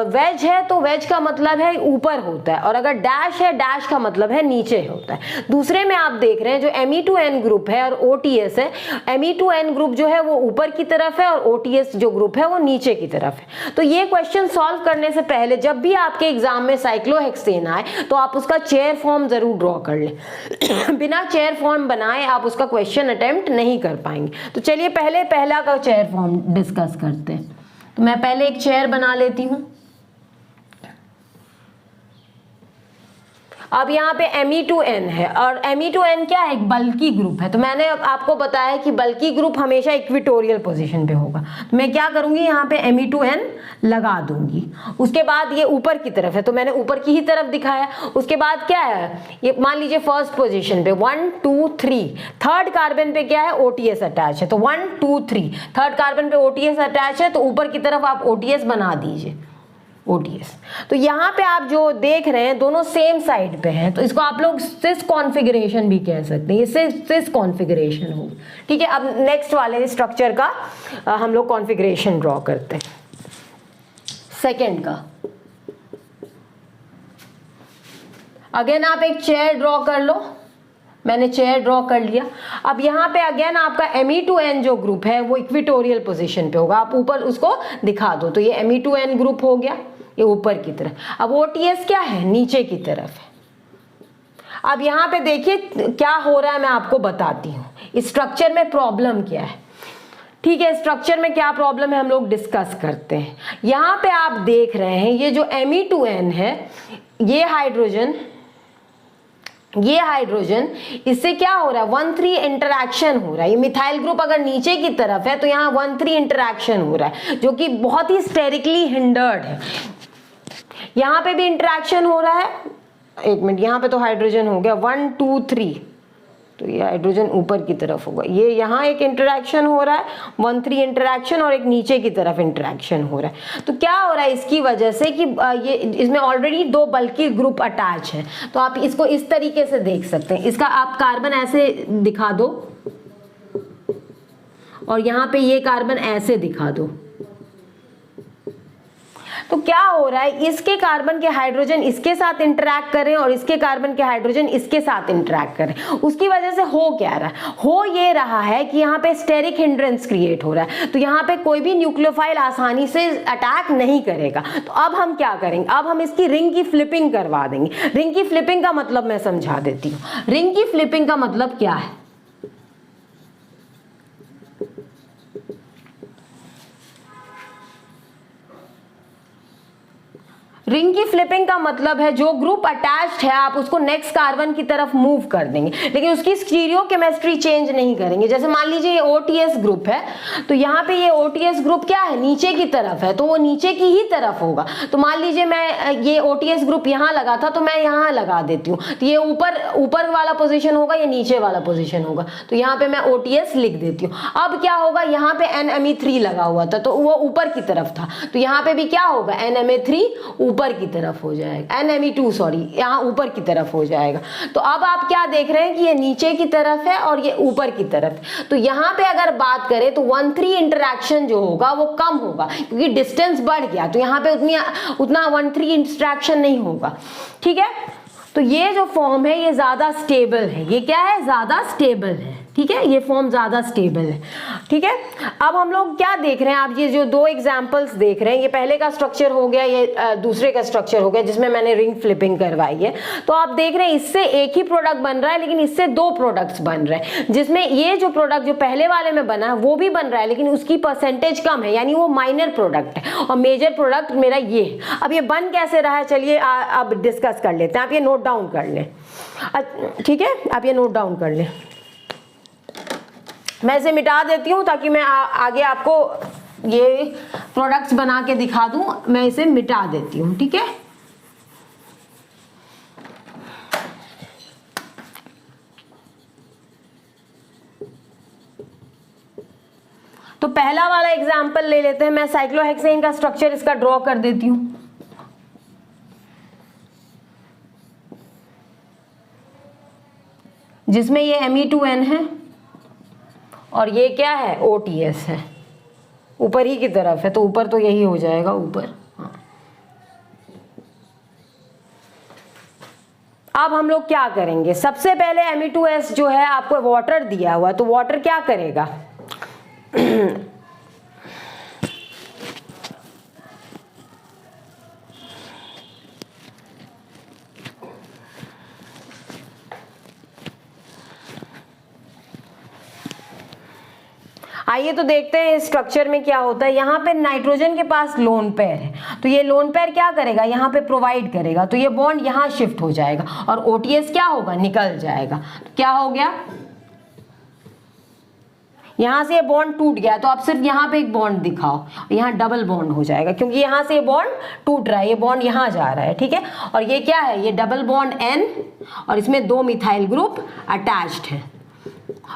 वेज है तो वेज का मतलब है ऊपर होता है, और अगर डैश है डैश का मतलब है नीचे होता है। दूसरे में आप देख रहे हैं जो Me2N ग्रुप है और OTS है, Me2N ग्रुप जो है वो ऊपर की तरफ है और OTS जो ग्रुप है वो नीचे की तरफ है। तो ये क्वेश्चन सॉल्व करने से पहले जब भी आपके एग्जाम में साइक्लोहेक्सेन आए तो आप उसका चेयर फॉर्म जरूर ड्रॉ कर लें। बिना चेयर फॉर्म बनाए आप उसका क्वेश्चन अटेम्प्ट नहीं कर पाएंगे। तो चलिए पहले पहला का चेयर फॉर्म डिस्कस करते हैं। तो मैं पहले एक चेयर बना लेती हूं। अब यहाँ पे Me2N है और Me2N क्या है, एक बल्की ग्रुप है। तो मैंने आपको बताया कि बल्की ग्रुप हमेशा इक्वेटोरियल पोजीशन पे होगा, तो मैं क्या करूंगी, यहाँ पे Me2N लगा दूंगी। उसके बाद ये ऊपर की तरफ है तो मैंने ऊपर की ही तरफ दिखाया। उसके बाद क्या है, ये मान लीजिए फर्स्ट पोजीशन पे 1 2 3, थर्ड कार्बन पे क्या है, OTS अटैच है, तो 1 2 3, थर्ड कार्बन पे OTS अटैच है, तो ऊपर की तरफ आप OTS बना दीजिए, OTS। तो यहाँ पे आप जो देख रहे हैं दोनों सेम साइड पे हैं, तो इसको आप लोग सिस कॉन्फ़िगरेशन भी कह सकते हैं, ये सिस कॉन्फ़िगरेशन होगी। ठीक है, अब नेक्स्ट वाले स्ट्रक्चर का हम लोग कॉन्फ़िगरेशन ड्रॉ करते हैं। सेकेंड का अगेन आप एक चेयर ड्रॉ कर लो, मैंने चेयर ड्रॉ कर लिया। अब यहाँ पे अगेन आपका Me2N जो ग्रुप है वो इक्वेटोरियल पोजीशन पे होगा, आप ऊपर उसको दिखा दो, तो ये Me2N ग्रुप हो गया, ये ऊपर की तरफ। अब OTS क्या है, नीचे की तरफ है। अब यहाँ पे देखिए क्या हो रहा है, मैं आपको बताती हूँ स्ट्रक्चर में प्रॉब्लम क्या है। ठीक है, स्ट्रक्चर में क्या प्रॉब्लम है हम लोग डिस्कस करते हैं। यहाँ पे आप देख रहे हैं ये जो Me2N है, ये हाइड्रोजन इससे क्या हो रहा है, 1,3 इंटरैक्शन हो रहा है। ये मिथाइल ग्रुप अगर नीचे की तरफ है तो यहाँ 1,3 इंटरैक्शन हो रहा है, जो कि बहुत ही स्टेरिकली हिंडर्ड है। यहाँ पे भी इंटरैक्शन हो रहा है, एक मिनट, यहाँ पे तो हाइड्रोजन हो गया 1 2 3, तो ये हाइड्रोजन ऊपर की तरफ होगा, ये यहाँ एक इंटरैक्शन हो रहा है 1,3 इंटरैक्शन, और एक नीचे की तरफ इंटरैक्शन हो रहा है। तो क्या हो रहा है इसकी वजह से कि ये इसमें ऑलरेडी दो बल्की ग्रुप अटैच है, तो आप इसको इस तरीके से देख सकते हैं। इसका आप कार्बन ऐसे दिखा दो और यहाँ पे ये कार्बन ऐसे दिखा दो, तो क्या हो रहा है, इसके कार्बन के हाइड्रोजन इसके साथ इंटरैक्ट कर रहे हैं और इसके कार्बन के हाइड्रोजन इसके साथ इंटरैक्ट कर रहे हैं। उसकी वजह से हो क्या रहा है, हो ये रहा है कि यहाँ पे स्टेरिक हिंड्रेंस क्रिएट हो रहा है, तो यहाँ पे कोई भी न्यूक्लियोफाइल आसानी से अटैक नहीं करेगा। तो अब हम क्या करेंगे, अब हम इसकी रिंग की फ्लिपिंग करवा देंगे। रिंग की फ्लिपिंग का मतलब मैं समझा देती हूँ। रिंग की फ्लिपिंग का मतलब क्या है, रिंग की फ्लिपिंग का मतलब है जो ग्रुप अटैच्ड है आप उसको नेक्स्ट कार्बन की तरफ मूव कर देंगे, लेकिन उसकी स्टीरियोकेमिस्ट्री चेंज नहीं करेंगे। जैसे मान लीजिए ये OTS ग्रुप है, तो यहाँ पे ये OTS ग्रुप क्या है, नीचे की तरफ है, तो वो नीचे की ही तरफ होगा। तो मान लीजिए मैं ये OTS ग्रुप यहाँ लगा था, तो मैं यहाँ लगा देती हूँ, तो ये ऊपर वाला पोजीशन होगा, ये नीचे वाला पोजीशन होगा, तो यहाँ पे मैं OTS लिख देती हूँ। अब क्या होगा, यहाँ पे NMe3 लगा हुआ था, तो वो ऊपर की तरफ था, तो यहाँ पे भी क्या होगा, NMa3 ऊपर की तरफ हो जाएगा, NMe2 सॉरी, यहाँ ऊपर की तरफ हो जाएगा। तो अब आप क्या देख रहे हैं कि ये नीचे की तरफ है और ये ऊपर की तरफ। तो यहाँ पे अगर बात करें तो 1,3 इंटरेक्शन जो होगा वो कम होगा, क्योंकि डिस्टेंस बढ़ गया, तो यहाँ पे उतना 1,3 इंटरेक्शन नहीं होगा। ठीक है, तो ये जो फॉर्म है ये ज्यादा स्टेबल है, ये क्या है, ज्यादा स्टेबल है। ठीक है, ये फॉर्म ज्यादा स्टेबल है। ठीक है, अब हम लोग क्या देख रहे हैं, आप ये जो दो एग्जांपल्स देख रहे हैं, ये पहले का स्ट्रक्चर हो गया, ये दूसरे का स्ट्रक्चर हो गया जिसमें मैंने रिंग फ्लिपिंग करवाई है। तो आप देख रहे हैं इससे एक ही प्रोडक्ट बन रहा है, लेकिन इससे दो प्रोडक्ट्स बन रहे हैं, जिसमें ये जो प्रोडक्ट जो पहले वाले में बना है वो भी बन रहा है, लेकिन उसकी परसेंटेज कम है, यानी वो माइनर प्रोडक्ट है, और मेजर प्रोडक्ट मेरा ये है। अब ये बन कैसे रहा है, चलिए अब डिस्कस कर लेते हैं। आप ये नोट डाउन कर लें, ठीक है, आप ये नोट डाउन कर लें। मैं इसे मिटा देती हूँ ताकि मैं आगे आपको ये प्रोडक्ट्स बना के दिखा दूं। मैं इसे मिटा देती हूँ, ठीक है। तो पहला वाला एग्जांपल ले लेते हैं। मैं साइक्लोहेक्सेन का स्ट्रक्चर इसका ड्रॉ कर देती हूँ। जिसमें ये Me2N है और ये क्या है, OTS है, ऊपर ही की तरफ है, तो ऊपर तो यही हो जाएगा ऊपर। हाँ। अब हम लोग क्या करेंगे, सबसे पहले Me2S जो है आपको वाटर दिया हुआ, तो वाटर क्या करेगा आइए तो देखते हैं इस स्ट्रक्चर में क्या होता है। यहाँ पे नाइट्रोजन के पास लोन पेयर है, तो ये लोन पेयर क्या करेगा, यहाँ पे प्रोवाइड करेगा, तो ये बॉन्ड यहाँ शिफ्ट हो जाएगा और OTS क्या होगा, निकल जाएगा। तो क्या हो गया, यहाँ से ये बॉन्ड टूट गया, तो आप सिर्फ यहाँ पे एक बॉन्ड दिखाओ, यहाँ डबल बॉन्ड हो जाएगा, क्योंकि यहाँ से ये बॉन्ड टूट रहा है, ये बॉन्ड यहाँ जा रहा है, ठीक है। और ये क्या है, ये डबल बॉन्ड N और इसमें दो मिथाइल ग्रुप अटैच्ड है,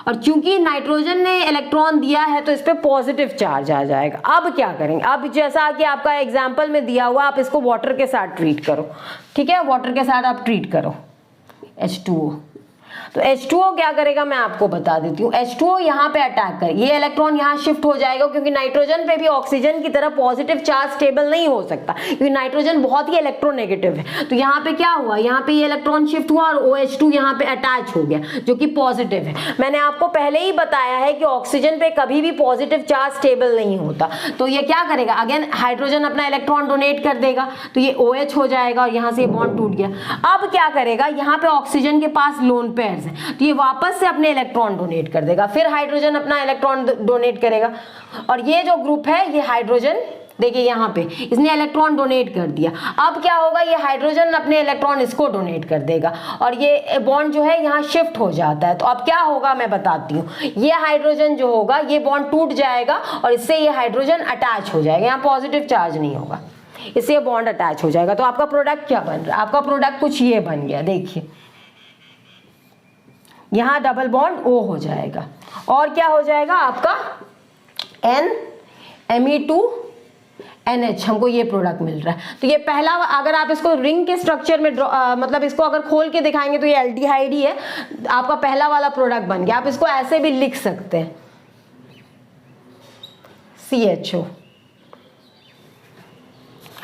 और चूंकि नाइट्रोजन ने इलेक्ट्रॉन दिया है तो इस पे पॉजिटिव चार्ज आ जाएगा। अब क्या करेंगे, अब जैसा कि आपका एग्जांपल में दिया हुआ, आप इसको वाटर के साथ ट्रीट करो, ठीक है, वाटर के साथ आप ट्रीट करो H2O। तो H2O क्या करेगा मैं आपको बता देती हूँ। H2O यहाँ पे अटैक करे, ये इलेक्ट्रॉन यहाँ शिफ्ट हो जाएगा, क्योंकि नाइट्रोजन पे भी ऑक्सीजन की तरह पॉजिटिव चार्ज स्टेबल नहीं हो सकता, क्योंकि नाइट्रोजन बहुत ही इलेक्ट्रोनेगेटिव है। तो यहाँ पे क्या हुआ, यहाँ पे ये इलेक्ट्रॉन शिफ्ट हुआ और OH2 यहाँ पे अटैच हो गया, जो कि पॉजिटिव है। मैंने आपको पहले ही बताया है कि ऑक्सीजन पे कभी भी पॉजिटिव चार्ज स्टेबल नहीं होता। तो ये क्या करेगा, अगेन हाइड्रोजन अपना इलेक्ट्रॉन डोनेट कर देगा, तो ये OH हो जाएगा और यहाँ से बॉन्ड टूट गया। अब क्या करेगा, यहाँ पे ऑक्सीजन के पास लोन पेयर है, तो ये वापस से अपने इलेक्ट्रॉन डोनेट कर देगा, फिर हाइड्रोजन अपना इलेक्ट्रॉन डोनेट करेगा, और ये जो ग्रुप है ये हाइड्रोजन, देखिए यहाँ पे इसने इलेक्ट्रॉन डोनेट कर दिया। अब क्या होगा, ये हाइड्रोजन अपने इलेक्ट्रॉन इसको डोनेट कर देगा और ये बॉन्ड जो है यहाँ शिफ्ट हो जाता है। तो अब क्या होगा मैं बताती हूँ, ये हाइड्रोजन जो होगा ये बॉन्ड टूट जाएगा और इससे ये हाइड्रोजन अटैच हो जाएगा, यहाँ पॉजिटिव चार्ज नहीं होगा, इससे बॉन्ड अटैच हो जाएगा। तो आपका प्रोडक्ट क्या बन रहा है, आपका प्रोडक्ट कुछ ये बन गया, देखिए यहाँ डबल बॉन्ड O हो जाएगा और क्या हो जाएगा आपका N Me2NH, हमको ये प्रोडक्ट मिल रहा है। तो ये पहला, अगर आप इसको रिंग के स्ट्रक्चर में मतलब इसको अगर खोल के दिखाएंगे तो ये एल्डिहाइड ही है, आपका पहला वाला प्रोडक्ट बन गया। आप इसको ऐसे भी लिख सकते हैं CHO,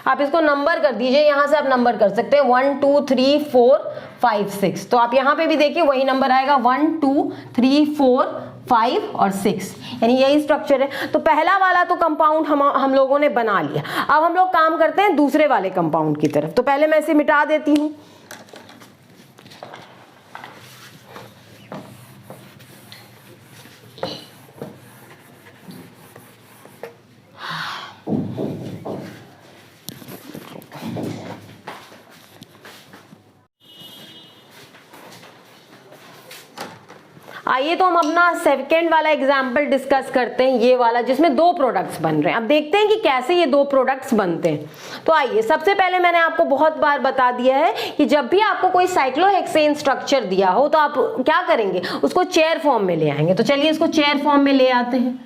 आप इसको नंबर कर दीजिए, यहां से आप नंबर कर सकते हैं 1 2 3 4 5 6। तो आप यहां पे भी देखिए वही नंबर आएगा 1 2 3 4 5 और 6, यानी यही स्ट्रक्चर है। तो पहला वाला तो कंपाउंड हम लोगों ने बना लिया। अब हम लोग काम करते हैं दूसरे वाले कंपाउंड की तरफ। तो पहले मैं इसे मिटा देती हूँ। आइए तो हम अपना सेकंड वाला एग्जाम्पल डिस्कस करते हैं, ये वाला जिसमें दो प्रोडक्ट्स बन रहे हैं। अब देखते हैं कि कैसे ये दो प्रोडक्ट्स बनते हैं। तो आइए, सबसे पहले मैंने आपको बहुत बार बता दिया है कि जब भी आपको कोई साइक्लोहेक्सेन स्ट्रक्चर दिया हो तो आप क्या करेंगे, उसको चेयर फॉर्म में ले आएंगे। तो चलिए इसको चेयर फॉर्म में ले आते हैं।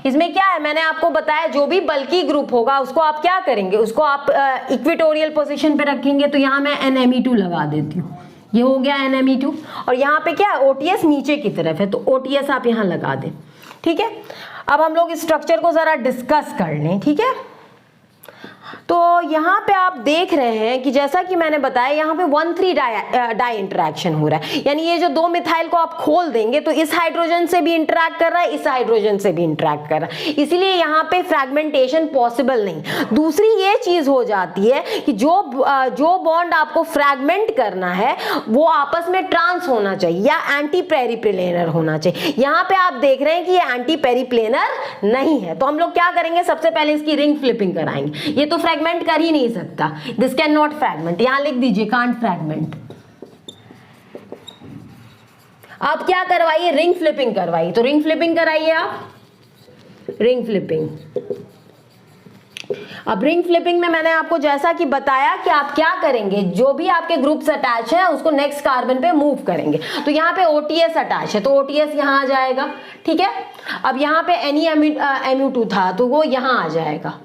इसमें क्या है, मैंने आपको बताया जो भी बल्की ग्रुप होगा उसको आप क्या करेंगे, उसको आप इक्वेटोरियल पोजीशन पे रखेंगे। तो यहाँ मैं NMe2 लगा देती हूँ, ये हो गया NMe2। और यहाँ पे क्या है, OTS नीचे की तरफ है, तो OTS आप यहाँ लगा दें। ठीक है, अब हम लोग इस स्ट्रक्चर को जरा डिस्कस कर लें। ठीक है, तो यहाँ पे आप देख रहे हैं कि जैसा कि मैंने बताया यहाँ पे 1,3 डाई इंटरेक्शन हो रहा है, यानी ये जो दो मिथाइल को आप खोल देंगे तो इस हाइड्रोजन से भी इंटरेक्ट कर रहा है, इस हाइड्रोजन से भी इंटरेक्ट कर रहा है, इसीलिए यहाँ पे फ्रैगमेंटेशन पॉसिबल नहीं। दूसरी ये चीज हो जाती है कि जो बॉन्ड आपको फ्रैगमेंट करना है वो आपस में ट्रांस होना चाहिए या एंटी पेरिप्लेनर होना चाहिए। यहाँ पे आप देख रहे हैं कि ये एंटी पेरिप्लेनर नहीं है, तो हम लोग क्या करेंगे, सबसे पहले इसकी रिंग फ्लिपिंग कराएंगे। ये तो फ्रैगमेंट कर ही नहीं सकता, दिस कैन नॉट फ्रैगमेंट, यहां लिख दीजिए कांट फ्रैगमेंट। आप क्या करवाइए, रिंग फ्लिपिंग करवाइए। तो रिंग फ्लिपिंग कराइए आप, रिंग फ्लिपिंग। अब रिंग फ्लिपिंग में मैंने आपको जैसा कि बताया कि आप क्या करेंगे, जो भी आपके ग्रुप्स अटैच है उसको नेक्स्ट कार्बन पे मूव करेंगे। तो यहाँ पे OTS अटैच है तो OTS यहाँ आ जाएगा। ठीक है, अब यहाँ पे NeMu2 था तो वो यहाँ आ जाएगा।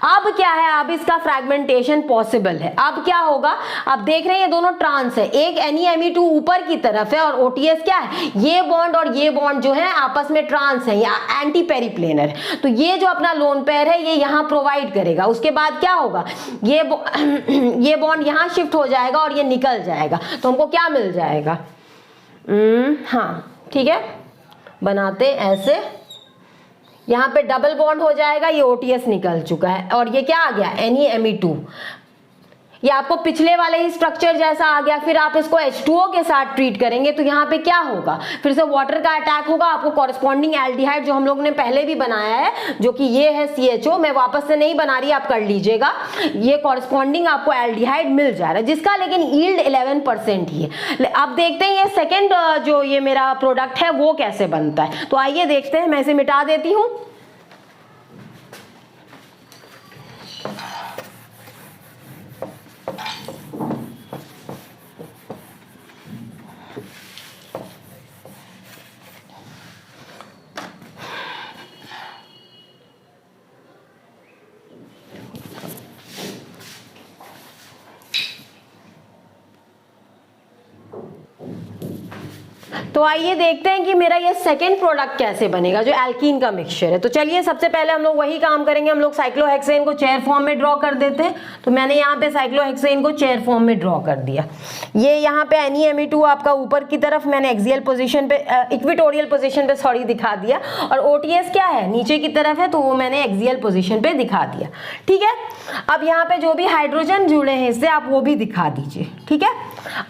अब क्या है, अब इसका फ्रैगमेंटेशन पॉसिबल है। अब क्या होगा, आप देख रहे हैं ये दोनों ट्रांस है, एक NeMe2 ऊपर की तरफ है और OTS क्या है, ये बॉन्ड और ये बॉन्ड जो है आपस में ट्रांस है या एंटी पेरिप्लेनर है। तो ये जो अपना लोन पेयर है ये यहाँ प्रोवाइड करेगा। उसके बाद क्या होगा, ये बॉन्ड यहाँ शिफ्ट हो जाएगा और ये निकल जाएगा, तो हमको क्या मिल जाएगा, हाँ ठीक है, बनाते ऐसे, यहाँ पे डबल बॉन्ड हो जाएगा, ये OTS निकल चुका है और ये क्या आ गया, NeMe2। ये आपको पिछले वाले ही स्ट्रक्चर जैसा आ गया। फिर आप इसको H2O के साथ ट्रीट करेंगे तो यहाँ पे क्या होगा, फिर से वाटर का अटैक होगा, आपको कॉरेस्पॉन्डिंग एल्डिहाइड जो हम लोग ने पहले भी बनाया है, जो कि ये है CHO, मैं वापस से नहीं बना रही, आप कर लीजिएगा, ये कॉरेस्पॉन्डिंग आपको एल्डिहाइड मिल जा रहा है, जिसका लेकिन यील्ड 11% ही है। अब देखते हैं ये सेकेंड जो ये मेरा प्रोडक्ट है वो कैसे बनता है। तो आइए देखते हैं, मैं इसे मिटा देती हूँ। तो आइए देखते हैं कि मेरा ये सेकंड प्रोडक्ट कैसे बनेगा जो एल्कीन का मिक्सचर है। तो चलिए सबसे पहले हम लोग वही काम करेंगे, हम लोग साइक्लोहेक्सेन को चेयर फॉर्म में ड्रॉ कर देते हैं। तो मैंने यहाँ पे साइक्लोहेक्सेन को चेयर फॉर्म में ड्रॉ कर दिया। ये यहाँ पे NeMe2 आपका ऊपर की तरफ मैंने एक्सियल पोजीशन पे, इक्वेटोरियल पोजीशन पे सॉरी दिखा दिया, और OTS क्या है नीचे की तरफ है तो वो मैंने एक्सियल पोजीशन पे दिखा दिया। ठीक है, अब यहाँ पे जो भी हाइड्रोजन जुड़े हैं इससे आप वो भी दिखा दीजिए। ठीक है,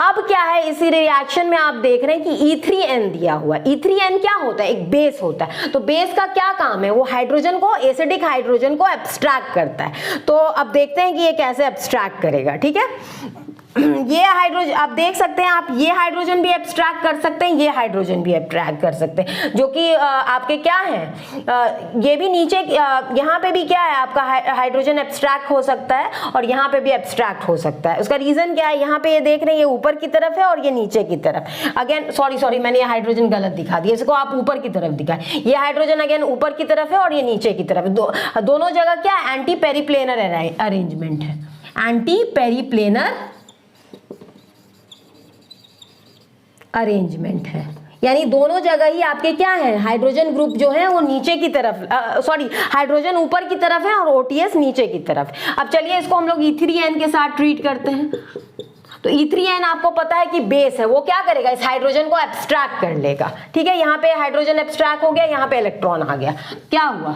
अब क्या है, इसी रिएक्शन में आप देख रहे हैं कि E3N दिया हुआ है। E3N क्या होता है, एक बेस होता है। तो बेस का क्या काम है, वो हाइड्रोजन को, एसिडिक हाइड्रोजन को एब्स्ट्रैक्ट करता है। तो अब देखते हैं कि ये कैसे एब्स्ट्रैक्ट करेगा। ठीक है, ये हाइड्रोजन आप देख सकते हैं, आप ये हाइड्रोजन भी एब्स्ट्रैक्ट कर सकते हैं, ये हाइड्रोजन भी एब्स्ट्रैक्ट कर सकते हैं, जो कि आपके क्या है, ये भी नीचे, यहाँ पे भी क्या है आपका हाइड्रोजन एब्स्ट्रैक्ट हो सकता है और यहाँ पे भी एब्स्ट्रैक्ट हो सकता है। उसका रीजन क्या है, यहाँ पे ये देख रहे हैं ये ऊपर की तरफ है और ये नीचे की तरफ। अगेन सॉरी मैंने ये हाइड्रोजन गलत दिखा दिया, इसको आप ऊपर की तरफ दिखाए। ये हाइड्रोजन अगेन ऊपर की तरफ है और ये नीचे की तरफ, दोनों जगह क्या है, एंटी पेरिप्लेनर अरेंजमेंट है, एंटी पेरिप्लेनर अरेंजमेंट है, यानी दोनों जगह ही आपके क्या है, हाइड्रोजन ग्रुप जो है वो नीचे की तरफ, हाइड्रोजन ऊपर की तरफ है और OTS नीचे की तरफ। अब चलिए इसको हम लोग E3N के साथ ट्रीट करते हैं। तो E3N आपको पता है कि बेस है, वो क्या करेगा, इस हाइड्रोजन को एब्स्ट्रैक्ट कर लेगा। ठीक है, यहाँ पे हाइड्रोजन एब्स्ट्रैक्ट हो गया, यहाँ पे इलेक्ट्रॉन आ गया, क्या हुआ,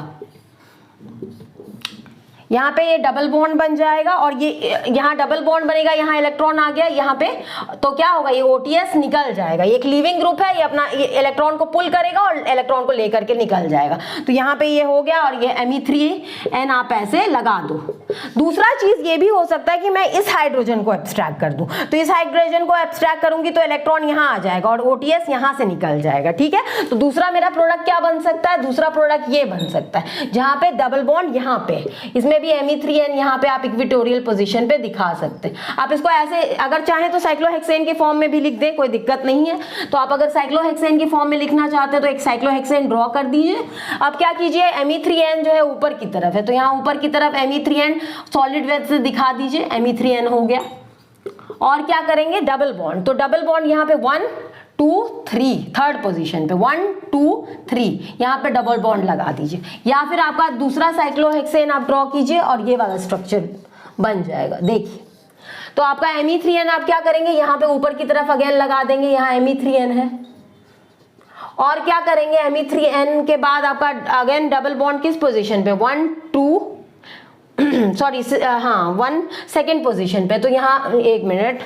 यहाँ पे ये डबल बॉन्ड बन जाएगा और ये यहाँ डबल बॉन्ड बनेगा, यहाँ इलेक्ट्रॉन आ गया यहाँ पे, तो क्या होगा, ये OTS निकल जाएगा। ये एक लीविंग ग्रुप है, ये अपना ये इलेक्ट्रॉन को पुल करेगा और इलेक्ट्रॉन को लेकर के निकल जाएगा। तो यहाँ पे ये हो गया और ये Me3n आप ऐसे लगा दो। दूसरा चीज ये भी हो सकता है कि मैं इस हाइड्रोजन को एब्स्ट्रैक्ट कर दूं, तो इस हाइड्रोजन को एब्स्ट्रैक्ट करूंगी तो इलेक्ट्रॉन यहाँ आ जाएगा और OTS यहाँ से निकल जाएगा, ठीक है। तो दूसरा मेरा प्रोडक्ट क्या बन सकता है, दूसरा प्रोडक्ट ये बन सकता है जहाँ पे डबल बॉन्ड यहाँ पे, इसमें भी Me3n यहाँ पे आप इक्विटोरियल पोजीशन पे दिखा सकते हैं। आप इसको ऐसे अगर चाहें तो साइक्लोहेक्सेन के फॉर्म में भी लिख दें, कोई दिक्कत नहीं है। तो आप अगर साइक्लोहेक्सेन की फॉर्म में लिखना चाहते हैं तो एक साइक्लोहेक्सेन ड्रॉ कर दीजिए। अब क्या कीजिए, Me3n जो है ऊपर की तरफ है, तो यहाँ ऊपर की तरफ Me3n सॉलिड वेब से दिखा दीजिए, Me3n हो गया। और क्या करेंगे, डबल बॉन्ड, तो डबल बॉन्ड यहाँ पे 1 2 3 थर्ड पोजीशन पे 1 2 3 यहाँ पे डबल बॉन्ड लगा दीजिए, या फिर आपका दूसरा साइक्लोहेक्सेन आप ड्रॉ कीजिए और ये वाला स्ट्रक्चर बन जाएगा। देखिए, तो आपका Me3n आप क्या करेंगे, यहाँ पे ऊपर की तरफ अगेन लगा देंगे, यहाँ Me3n है। और क्या करेंगे, Me3n के बाद आपका अगेन डबल बॉन्ड किस पोजीशन पे, 1 2 सॉरी हाँ 1 सेकेंड पोजीशन पे, तो यहाँ एक मिनट,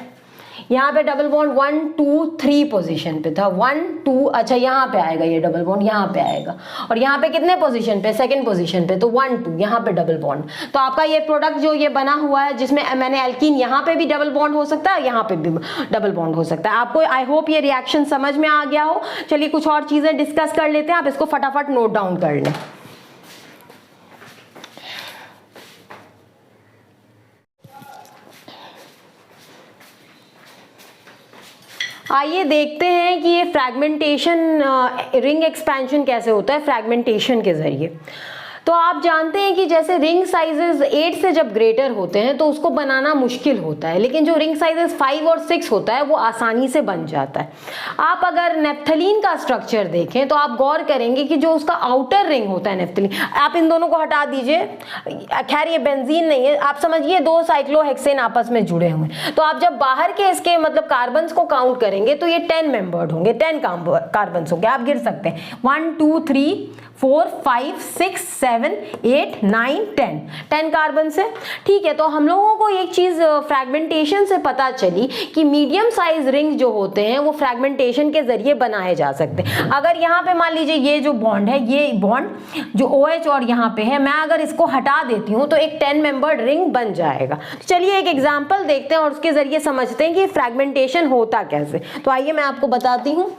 यहाँ पे डबल बॉन्ड 1 2 3 पोजीशन पे था, 1 2, अच्छा यहाँ पे आएगा ये डबल बॉन्ड, यहाँ पे आएगा। और यहाँ पे कितने पोजीशन पे, सेकंड पोजीशन पे, तो 1 2 यहाँ पे डबल बॉन्ड। तो आपका ये प्रोडक्ट जो ये बना हुआ है, जिसमें मैंने एल्कीन, यहाँ पे भी डबल बॉन्ड हो सकता है, यहाँ पे भी डबल बॉन्ड हो सकता है। आपको आई होप ये रिएक्शन समझ में आ गया हो। चलिए कुछ और चीजें डिस्कस कर लेते हैं, आप इसको फटाफट नोट डाउन कर लें। आइए देखते हैं कि ये फ्रैगमेंटेशन, रिंग एक्सपेंशन कैसे होता है फ्रैगमेंटेशन के जरिए। तो आप जानते हैं कि जैसे रिंग साइजेस 8 से जब ग्रेटर होते हैं तो उसको बनाना मुश्किल होता है, लेकिन जो रिंग साइजेस 5 और 6 होता है वो आसानी से बन जाता है। आप अगर नेफ्थलीन का स्ट्रक्चर देखें तो आप गौर करेंगे कि जो उसका आउटर रिंग होता है नेफ्थलीन, आप इन दोनों को हटा दीजिए, खैर ये बेंजीन नहीं है, आप समझिए 2 साइक्लोहेक्सेन आपस में जुड़े हुए हैं। तो आप जब बाहर के इसके मतलब कार्बन्स को काउंट करेंगे तो ये 10 मेंबर्ड होंगे, 10 कार्बन्स होंगे, आप गिर सकते हैं 1 2 3 4 5 6 7 8 9 10 कार्बन से, ठीक है। तो हम लोगों को एक चीज फ्रैगमेंटेशन से पता चली कि मीडियम साइज रिंग जो होते हैं वो फ्रैगमेंटेशन के जरिए बनाए जा सकते हैं। अगर यहाँ पे मान लीजिए ये जो बॉन्ड है, ये बॉन्ड जो OH और यहाँ पे है, मैं अगर इसको हटा देती हूँ तो एक 10 मेंबर्ड रिंग बन जाएगा। चलिए एक एग्जाम्पल देखते हैं और उसके जरिए समझते हैं कि फ्रैगमेंटेशन होता कैसे। तो आइए मैं आपको बताती हूँ।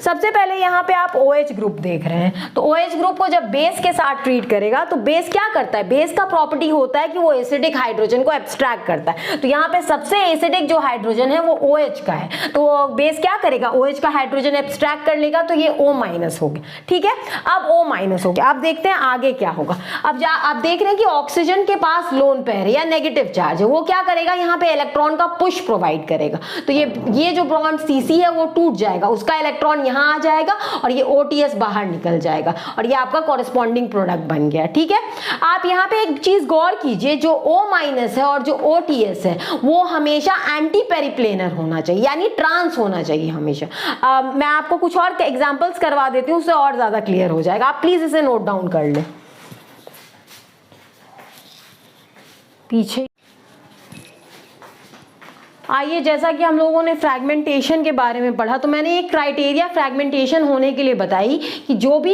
सबसे पहले यहाँ पे आप OH ग्रुप देख रहे हैं, तो OH ग्रुप को जब बेस के साथ ट्रीट करेगा तो बेस क्या करता है, बेस का प्रॉपर्टी होता है कि वो एसिडिक हाइड्रोजन को एब्स्ट्रैक्ट करता है। तो यहाँ पे सबसे एसिडिक जो हाइड्रोजन है वो OH का है, तो बेस क्या करेगा, OH का हाइड्रोजन एब्स्ट्रैक्ट कर लेगा, तो ये O- हो गया, ठीक है। अब O- हो गया, अब देखते हैं आगे क्या होगा। अब आप देख रहे हैं कि ऑक्सीजन के पास लोन पेयर या नेगेटिव चार्ज है, वो क्या करेगा, यहाँ पे इलेक्ट्रॉन का पुश प्रोवाइड करेगा। तो ये जो बॉन्ड CC है वो टूट जाएगा, उसका इलेक्ट्रॉन यहाँ आ जाएगा और ये OTS बाहर निकल जाएगा और ये आपका कॉरेस्पॉन्डिंग प्रोडक्ट बन गया, ठीक है। आप यहाँ पे एक चीज गौर कीजिए, जो O- है और जो OTS है वो हमेशा एंटी पेरिप्लेनर होना चाहिए, यानी ट्रांस होना चाहिए हमेशा। मैं आपको कुछ और एग्जांपल्स करवा देती हूँ, उससे और ज्यादा क्लियर हो जाएगा। आप प्लीज इसे नोट डाउन कर लें। पीछे आइए, जैसा कि हम लोगों ने फ्रैगमेंटेशन के बारे में पढ़ा, तो मैंने एक क्राइटेरिया फ्रैगमेंटेशन होने के लिए बताई कि जो भी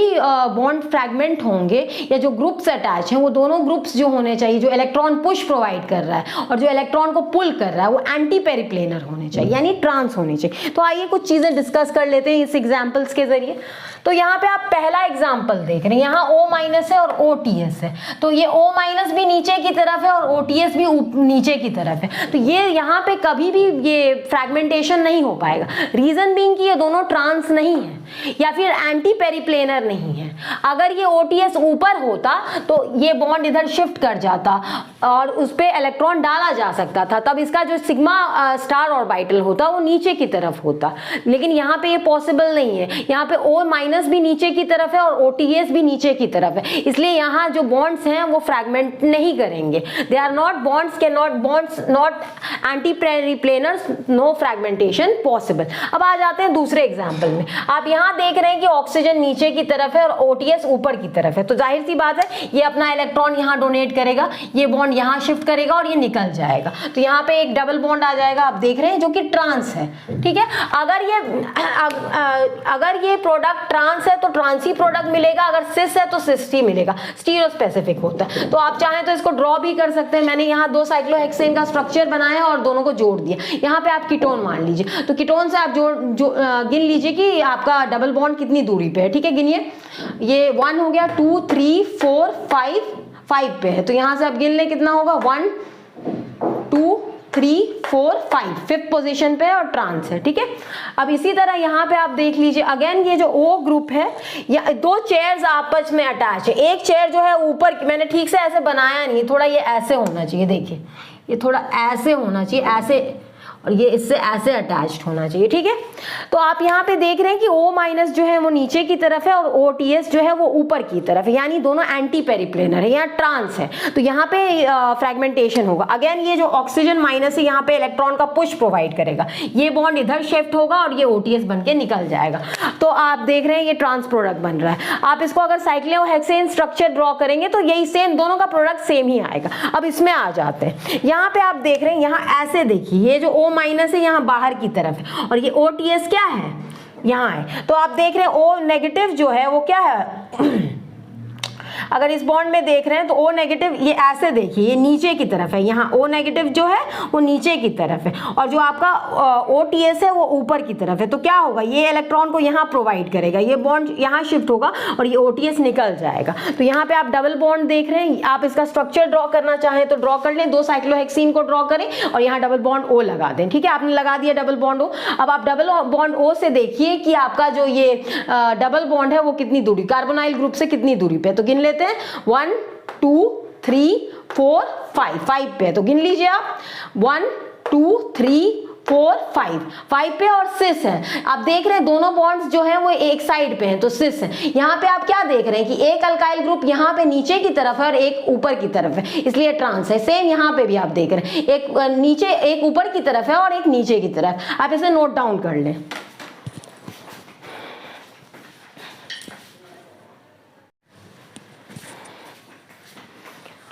बॉन्ड फ्रैगमेंट होंगे या जो ग्रुप्स अटैच हैं वो दोनों ग्रुप्स जो होने चाहिए, जो इलेक्ट्रॉन पुश प्रोवाइड कर रहा है और जो इलेक्ट्रॉन को पुल कर रहा है, वो एंटी पेरिप्लेनर होने चाहिए, यानी ट्रांस होने चाहिए। तो आइए कुछ चीजें डिस्कस कर लेते हैं इस एग्जाम्पल्स के जरिए। तो यहाँ पे आप पहला एग्जाम्पल देख रहे हैं, यहाँ O- है और OTS है, तो ये O- भी नीचे की तरफ है और OTS भी नीचे की तरफ है, तो ये यहाँ पे कभी भी ये फ्रैगमेंटेशन नहीं हो पाएगा। रीजन बीइंग कि ये दोनों ट्रांस नहीं है या फिर एंटी पेरिप्लेनर नहीं है। अगर ये OTS ऊपर होता तो ये बॉन्ड इधर शिफ्ट कर जाता और उस पर इलेक्ट्रॉन डाला जा सकता था, तब इसका जो सिग्मा स्टार ऑर्बिटल होता वो नीचे की तरफ होता, लेकिन यहाँ पे ये पॉसिबल नहीं है। यहाँ पे O- भी नीचे की तरफ है और OTS भी नीचे की तरफ है, इसलिए यहाँ जो बॉन्ड्स हैं वो फ्रैगमेंट नहीं करेंगे। They are not bonds, can not bonds, not anti periplanars, no fragmentation possible. अब आ जाते हैं दूसरे एग्जाम्पल में। आप यहाँ देख रहे हैं कि ऑक्सीजन नीचे की तरफ है और OTS ऊपर की तरफ है, तो जाहिर सी बात है ये अपना इलेक्ट्रॉन यहाँ डोनेट करेगा, ये बॉन्ड यहाँ शिफ्ट करेगा और ये निकल जाएगा, तो यहाँ पे एक डबल बॉन्ड आ जाएगा, आप देख रहे हैं, जो कि ट्रांस है। ठीक है, अगर ये प्रोडक्ट ट्रांस है तो ट्रांस ही प्रोडक्ट मिलेगा, अगर सिस है तो सिस ही मिलेगा, स्टीरियो स्पेसिफिक होता है। तो आप चाहें तो इसको ड्रॉ भी कर सकते हैं। मैंने यहाँ 2 साइक्लोहेक्सेन का स्ट्रक्चर बनाया और दोनों को जोड़ दिया। यहाँ पे आप कीटोन मान लीजिए, तो कीटोन से आप गिन लीजिए कि आपका डबल बॉन्ड कितनी दूरी पे है। ठीक है, गिनिए, ये 1 हो गया, 2 3 4 5 पे है, तो यहाँ से आप गिन लें कितना होगा, 1 2 3 4 5, 5th पोजीशन पे है और ट्रांस है। ठीक है, अब इसी तरह यहाँ पे आप देख लीजिए, अगेन ये जो O ग्रुप है, या 2 चेयर्स आपस में अटैच है। एक चेयर जो है ऊपर, मैंने ठीक से ऐसे बनाया नहीं, थोड़ा ये ऐसे होना चाहिए, देखिए ये थोड़ा ऐसे होना चाहिए, ऐसे, और ये इससे ऐसे अटैच्ड होना चाहिए। ठीक है, तो आप यहाँ पे देख रहे हैं कि O- जो है वो नीचे की तरफ है और OTS जो है वो ऊपर की तरफ है, यानी दोनों एंटी पेरिप्लेनर है, यहाँ ट्रांस है, तो यहाँ पे फ्रैगमेंटेशन होगा। अगेन ये जो ऑक्सीजन माइनस है, यहाँ पे इलेक्ट्रॉन का पुश प्रोवाइड करेगा, ये बॉन्ड इधर शिफ्ट होगा और ये OTS बन के निकल जाएगा। तो आप देख रहे हैं ये ट्रांस प्रोडक्ट बन रहा है। आप इसको अगर साइक्लोहेक्सेन स्ट्रक्चर ड्रॉ करेंगे तो यही सेम, दोनों का प्रोडक्ट सेम ही आएगा। अब इसमें आ जाते हैं, यहाँ पे आप देख रहे हैं, यहाँ ऐसे देखिए, ये जो O- है यहाँ बाहर की तरफ है और ये OTS क्या है, यहाँ है। तो आप देख रहे हैं O- जो है वो क्या है, अगर इस बॉन्ड में देख रहे हैं तो O-, ये ऐसे देखिए, ये नीचे की तरफ है, यहाँ O- जो है वो नीचे की तरफ है और जो आपका OTS है वो ऊपर की तरफ है। तो क्या होगा, ये इलेक्ट्रॉन को यहाँ प्रोवाइड करेगा, ये बॉन्ड यहाँ शिफ्ट होगा और ये OTS निकल जाएगा। तो यहाँ पे आप डबल बॉन्ड देख रहे हैं, आप इसका स्ट्रक्चर ड्रॉ करना चाहें तो ड्रॉ कर लें, 2 साइक्लोहेक्सीन को ड्रॉ करें और यहाँ डबल बॉन्ड O लगा दें। ठीक है, आपने लगा दिया डबल बॉन्ड O। अब आप डबल बॉन्ड O से देखिए कि आपका जो ये डबल बॉन्ड है वो कितनी दूरी, कार्बोनाइल ग्रुप से कितनी दूरी पे, तो गिन लेते हैं, 1 2 3 4 5 पे है, तो गिन लीजिए आप, 1 2 3 4 5 पे और सिस है। आप देख रहे हैं दोनों बॉन्ड्स जो हैं वो एक साइड पे हैं, तो सिस है। यहाँ पे आप क्या देख रहे हैं कि एक अल्काइल ग्रुप यहाँ पे नीचे की तरफ है और एक ऊपर की तरफ है, इसलिए ट्रांस है। सेम यहाँ पे भी आप देख रहे हैं, एक नीचे, एक ऊपर की तरफ है और एक नीचे की तरफ। आप इसे नोट डाउन कर लें।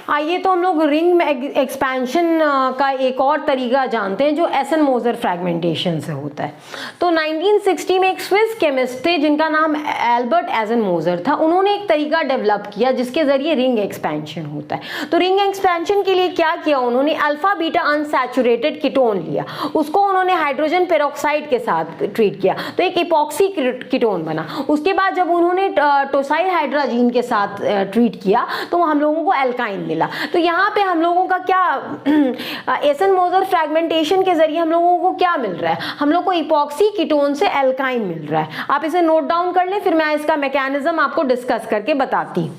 आइए तो हम लोग रिंग में एक्सपेंशन का एक और तरीका जानते हैं जो एसन-मोजर फ्रैगमेंटेशन से होता है। तो 1960 में एक स्विस केमिस्ट थे जिनका नाम एल्बर्ट एसन-मोजर था। उन्होंने एक तरीका डेवलप किया जिसके जरिए रिंग एक्सपेंशन होता है। तो रिंग एक्सपेंशन के लिए क्या किया उन्होंने, अल्फा बीटा अनसैचुरेटेड कीटोन लिया, उसको उन्होंने हाइड्रोजन पेरोक्साइड के साथ ट्रीट किया तो एक इपॉक्सी कीटोन बना। उसके बाद जब उन्होंने टोसाइल हाइड्राजीन के साथ ट्रीट किया तो हम लोगों को एल्काइन मिला। तो यहाँ पे हम लोगों का क्या एसन-मोजर फ्रैगमेंटेशन के जरिए हम लोगों को क्या मिल रहा है, हम लोग को इपॉक्सी कीटोन से एल्काइन मिल रहा है। आप इसे नोट डाउन कर लें, फिर मैं इसका मैकेनिज्म आपको डिस्कस करके बताती हूँ।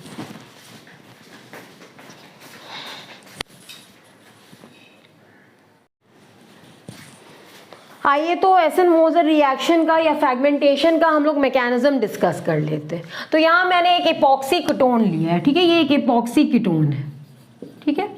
आइए तो एसन-मोजर रिएक्शन का या फ्रैगमेंटेशन का हम लोग मैकेनिज्म डिस्कस कर लेते हैं। तो यहाँ मैंने एक इपॉक्सी कीटोन लिया है, ठीक है, ये एक इपॉक्सी कीटोन है, ठीक है।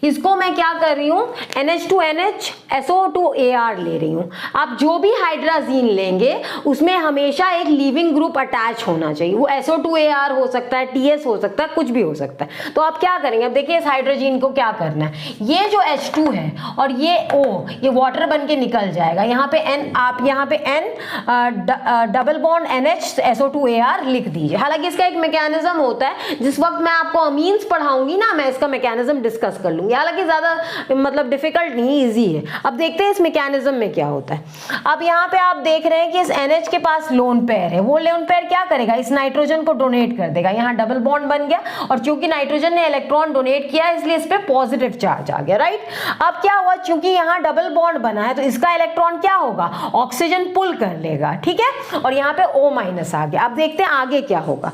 इसको मैं क्या कर रही हूँ, NH2NH SO2AR ले रही हूँ। आप जो भी हाइड्राजीन लेंगे उसमें हमेशा एक लीविंग ग्रुप अटैच होना चाहिए। वो SO2AR हो सकता है, TS हो सकता है, कुछ भी हो सकता है। तो आप क्या करेंगे, अब देखिए इस हाइड्रोजीन को क्या करना है, ये जो H2 है और ये O, ये वाटर बन के निकल जाएगा। यहाँ पे N, आप यहाँ पे N double bond NH SO2AR लिख दीजिए। हालांकि इसका एक मैकेनिज्म होता है, जिस वक्त मैं आपको अमीन्स पढ़ाऊंगी ना मैं इसका मैकेनिज्म डिस्कस कर लूंगी, हालांकि ज्यादा मतलब डिफिकल्ट नहीं, इजी है। अब देखते हैं इस मैकेनिज्म में क्या होता है। अब यहाँ पे आप देख रहे हैं कि इस NH के पास लोन पेयर है, वो लोन पेयर क्या करेगा, इस नाइट्रोजन को डोनेट कर देगा। यहाँ डबल बॉन्ड बन गया और चूंकि नाइट्रोजन ने इलेक्ट्रॉन डोनेट किया इसलिए इस पे पॉजिटिव चार्ज आ गया, राइट। अब क्या हुआ, चूंकि यहाँ डबल बॉन्ड बना है तो इसका इलेक्ट्रॉन क्या होगा, ऑक्सीजन पुल कर लेगा, ठीक है, और यहाँ पे O- आ गया। अब देखते हैं आगे क्या होगा।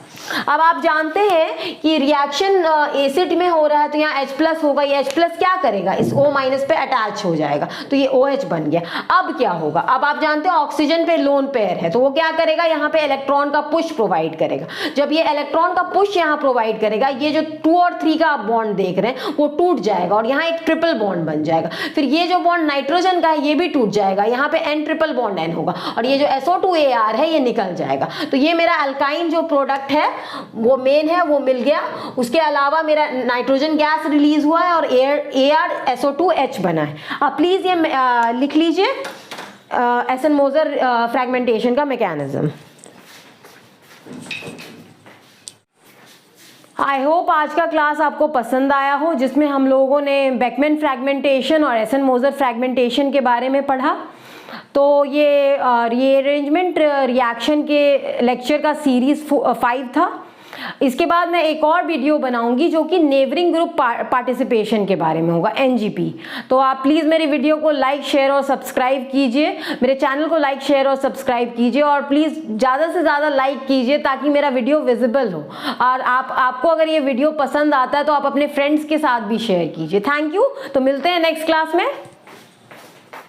अब आप जानते हैं कि रिएक्शन एसिड में हो रहा है तो यहाँ H+ होगा, ये H+ क्या करेगा, इस O- पे अटैच हो जाएगा, तो ये OH बन गया। अब क्या होगा, अब आप जानते हो ऑक्सीजन पे लोन पेयर है, तो वो क्या करेगा, यहाँ पे इलेक्ट्रॉन का पुश प्रोवाइड करेगा। जब ये इलेक्ट्रॉन का पुश यहाँ प्रोवाइड करेगा, ये जो 2 और 3 का आप बॉन्ड देख रहे हैं वो टूट जाएगा और यहाँ एक ट्रिपल बॉन्ड बन जाएगा। फिर ये जो बॉन्ड नाइट्रोजन का है ये भी टूट जाएगा, यहाँ पे N ट्रिपल बॉन्ड N होगा और ये जो SO2AR है ये निकल जाएगा। तो ये मेरा अल्काइन जो प्रोडक्ट है वो मेन है, वो मिल गया। उसके अलावा मेरा नाइट्रोजन गैस रिलीज हुआ है और AR SO2H बना है। अब प्लीज ये लिख लीजिए एसन-मोser फ्रैगमेंटेशन का मैकेनिज्म। आई होप आज का क्लास आपको पसंद आया हो, जिसमें हम लोगों ने बेकमैन फ्रैगमेंटेशन और एसन-मोser फ्रैगमेंटेशन के बारे में पढ़ा। तो ये रीअरेंजमेंट रिएक्शन के लेक्चर का सीरीज 5 था। इसके बाद मैं एक और वीडियो बनाऊंगी जो कि नेबरिंग ग्रुप पार्टिसिपेशन के बारे में होगा, NGP। तो आप प्लीज़ मेरी वीडियो को लाइक, शेयर और सब्सक्राइब कीजिए, मेरे चैनल को लाइक, शेयर और सब्सक्राइब कीजिए और प्लीज़ ज़्यादा से ज़्यादा लाइक कीजिए ताकि मेरा वीडियो विजिबल हो। और आपको अगर ये वीडियो पसंद आता है तो आप अपने फ्रेंड्स के साथ भी शेयर कीजिए। Thank you. तो मिलते हैं नेक्स्ट क्लास में।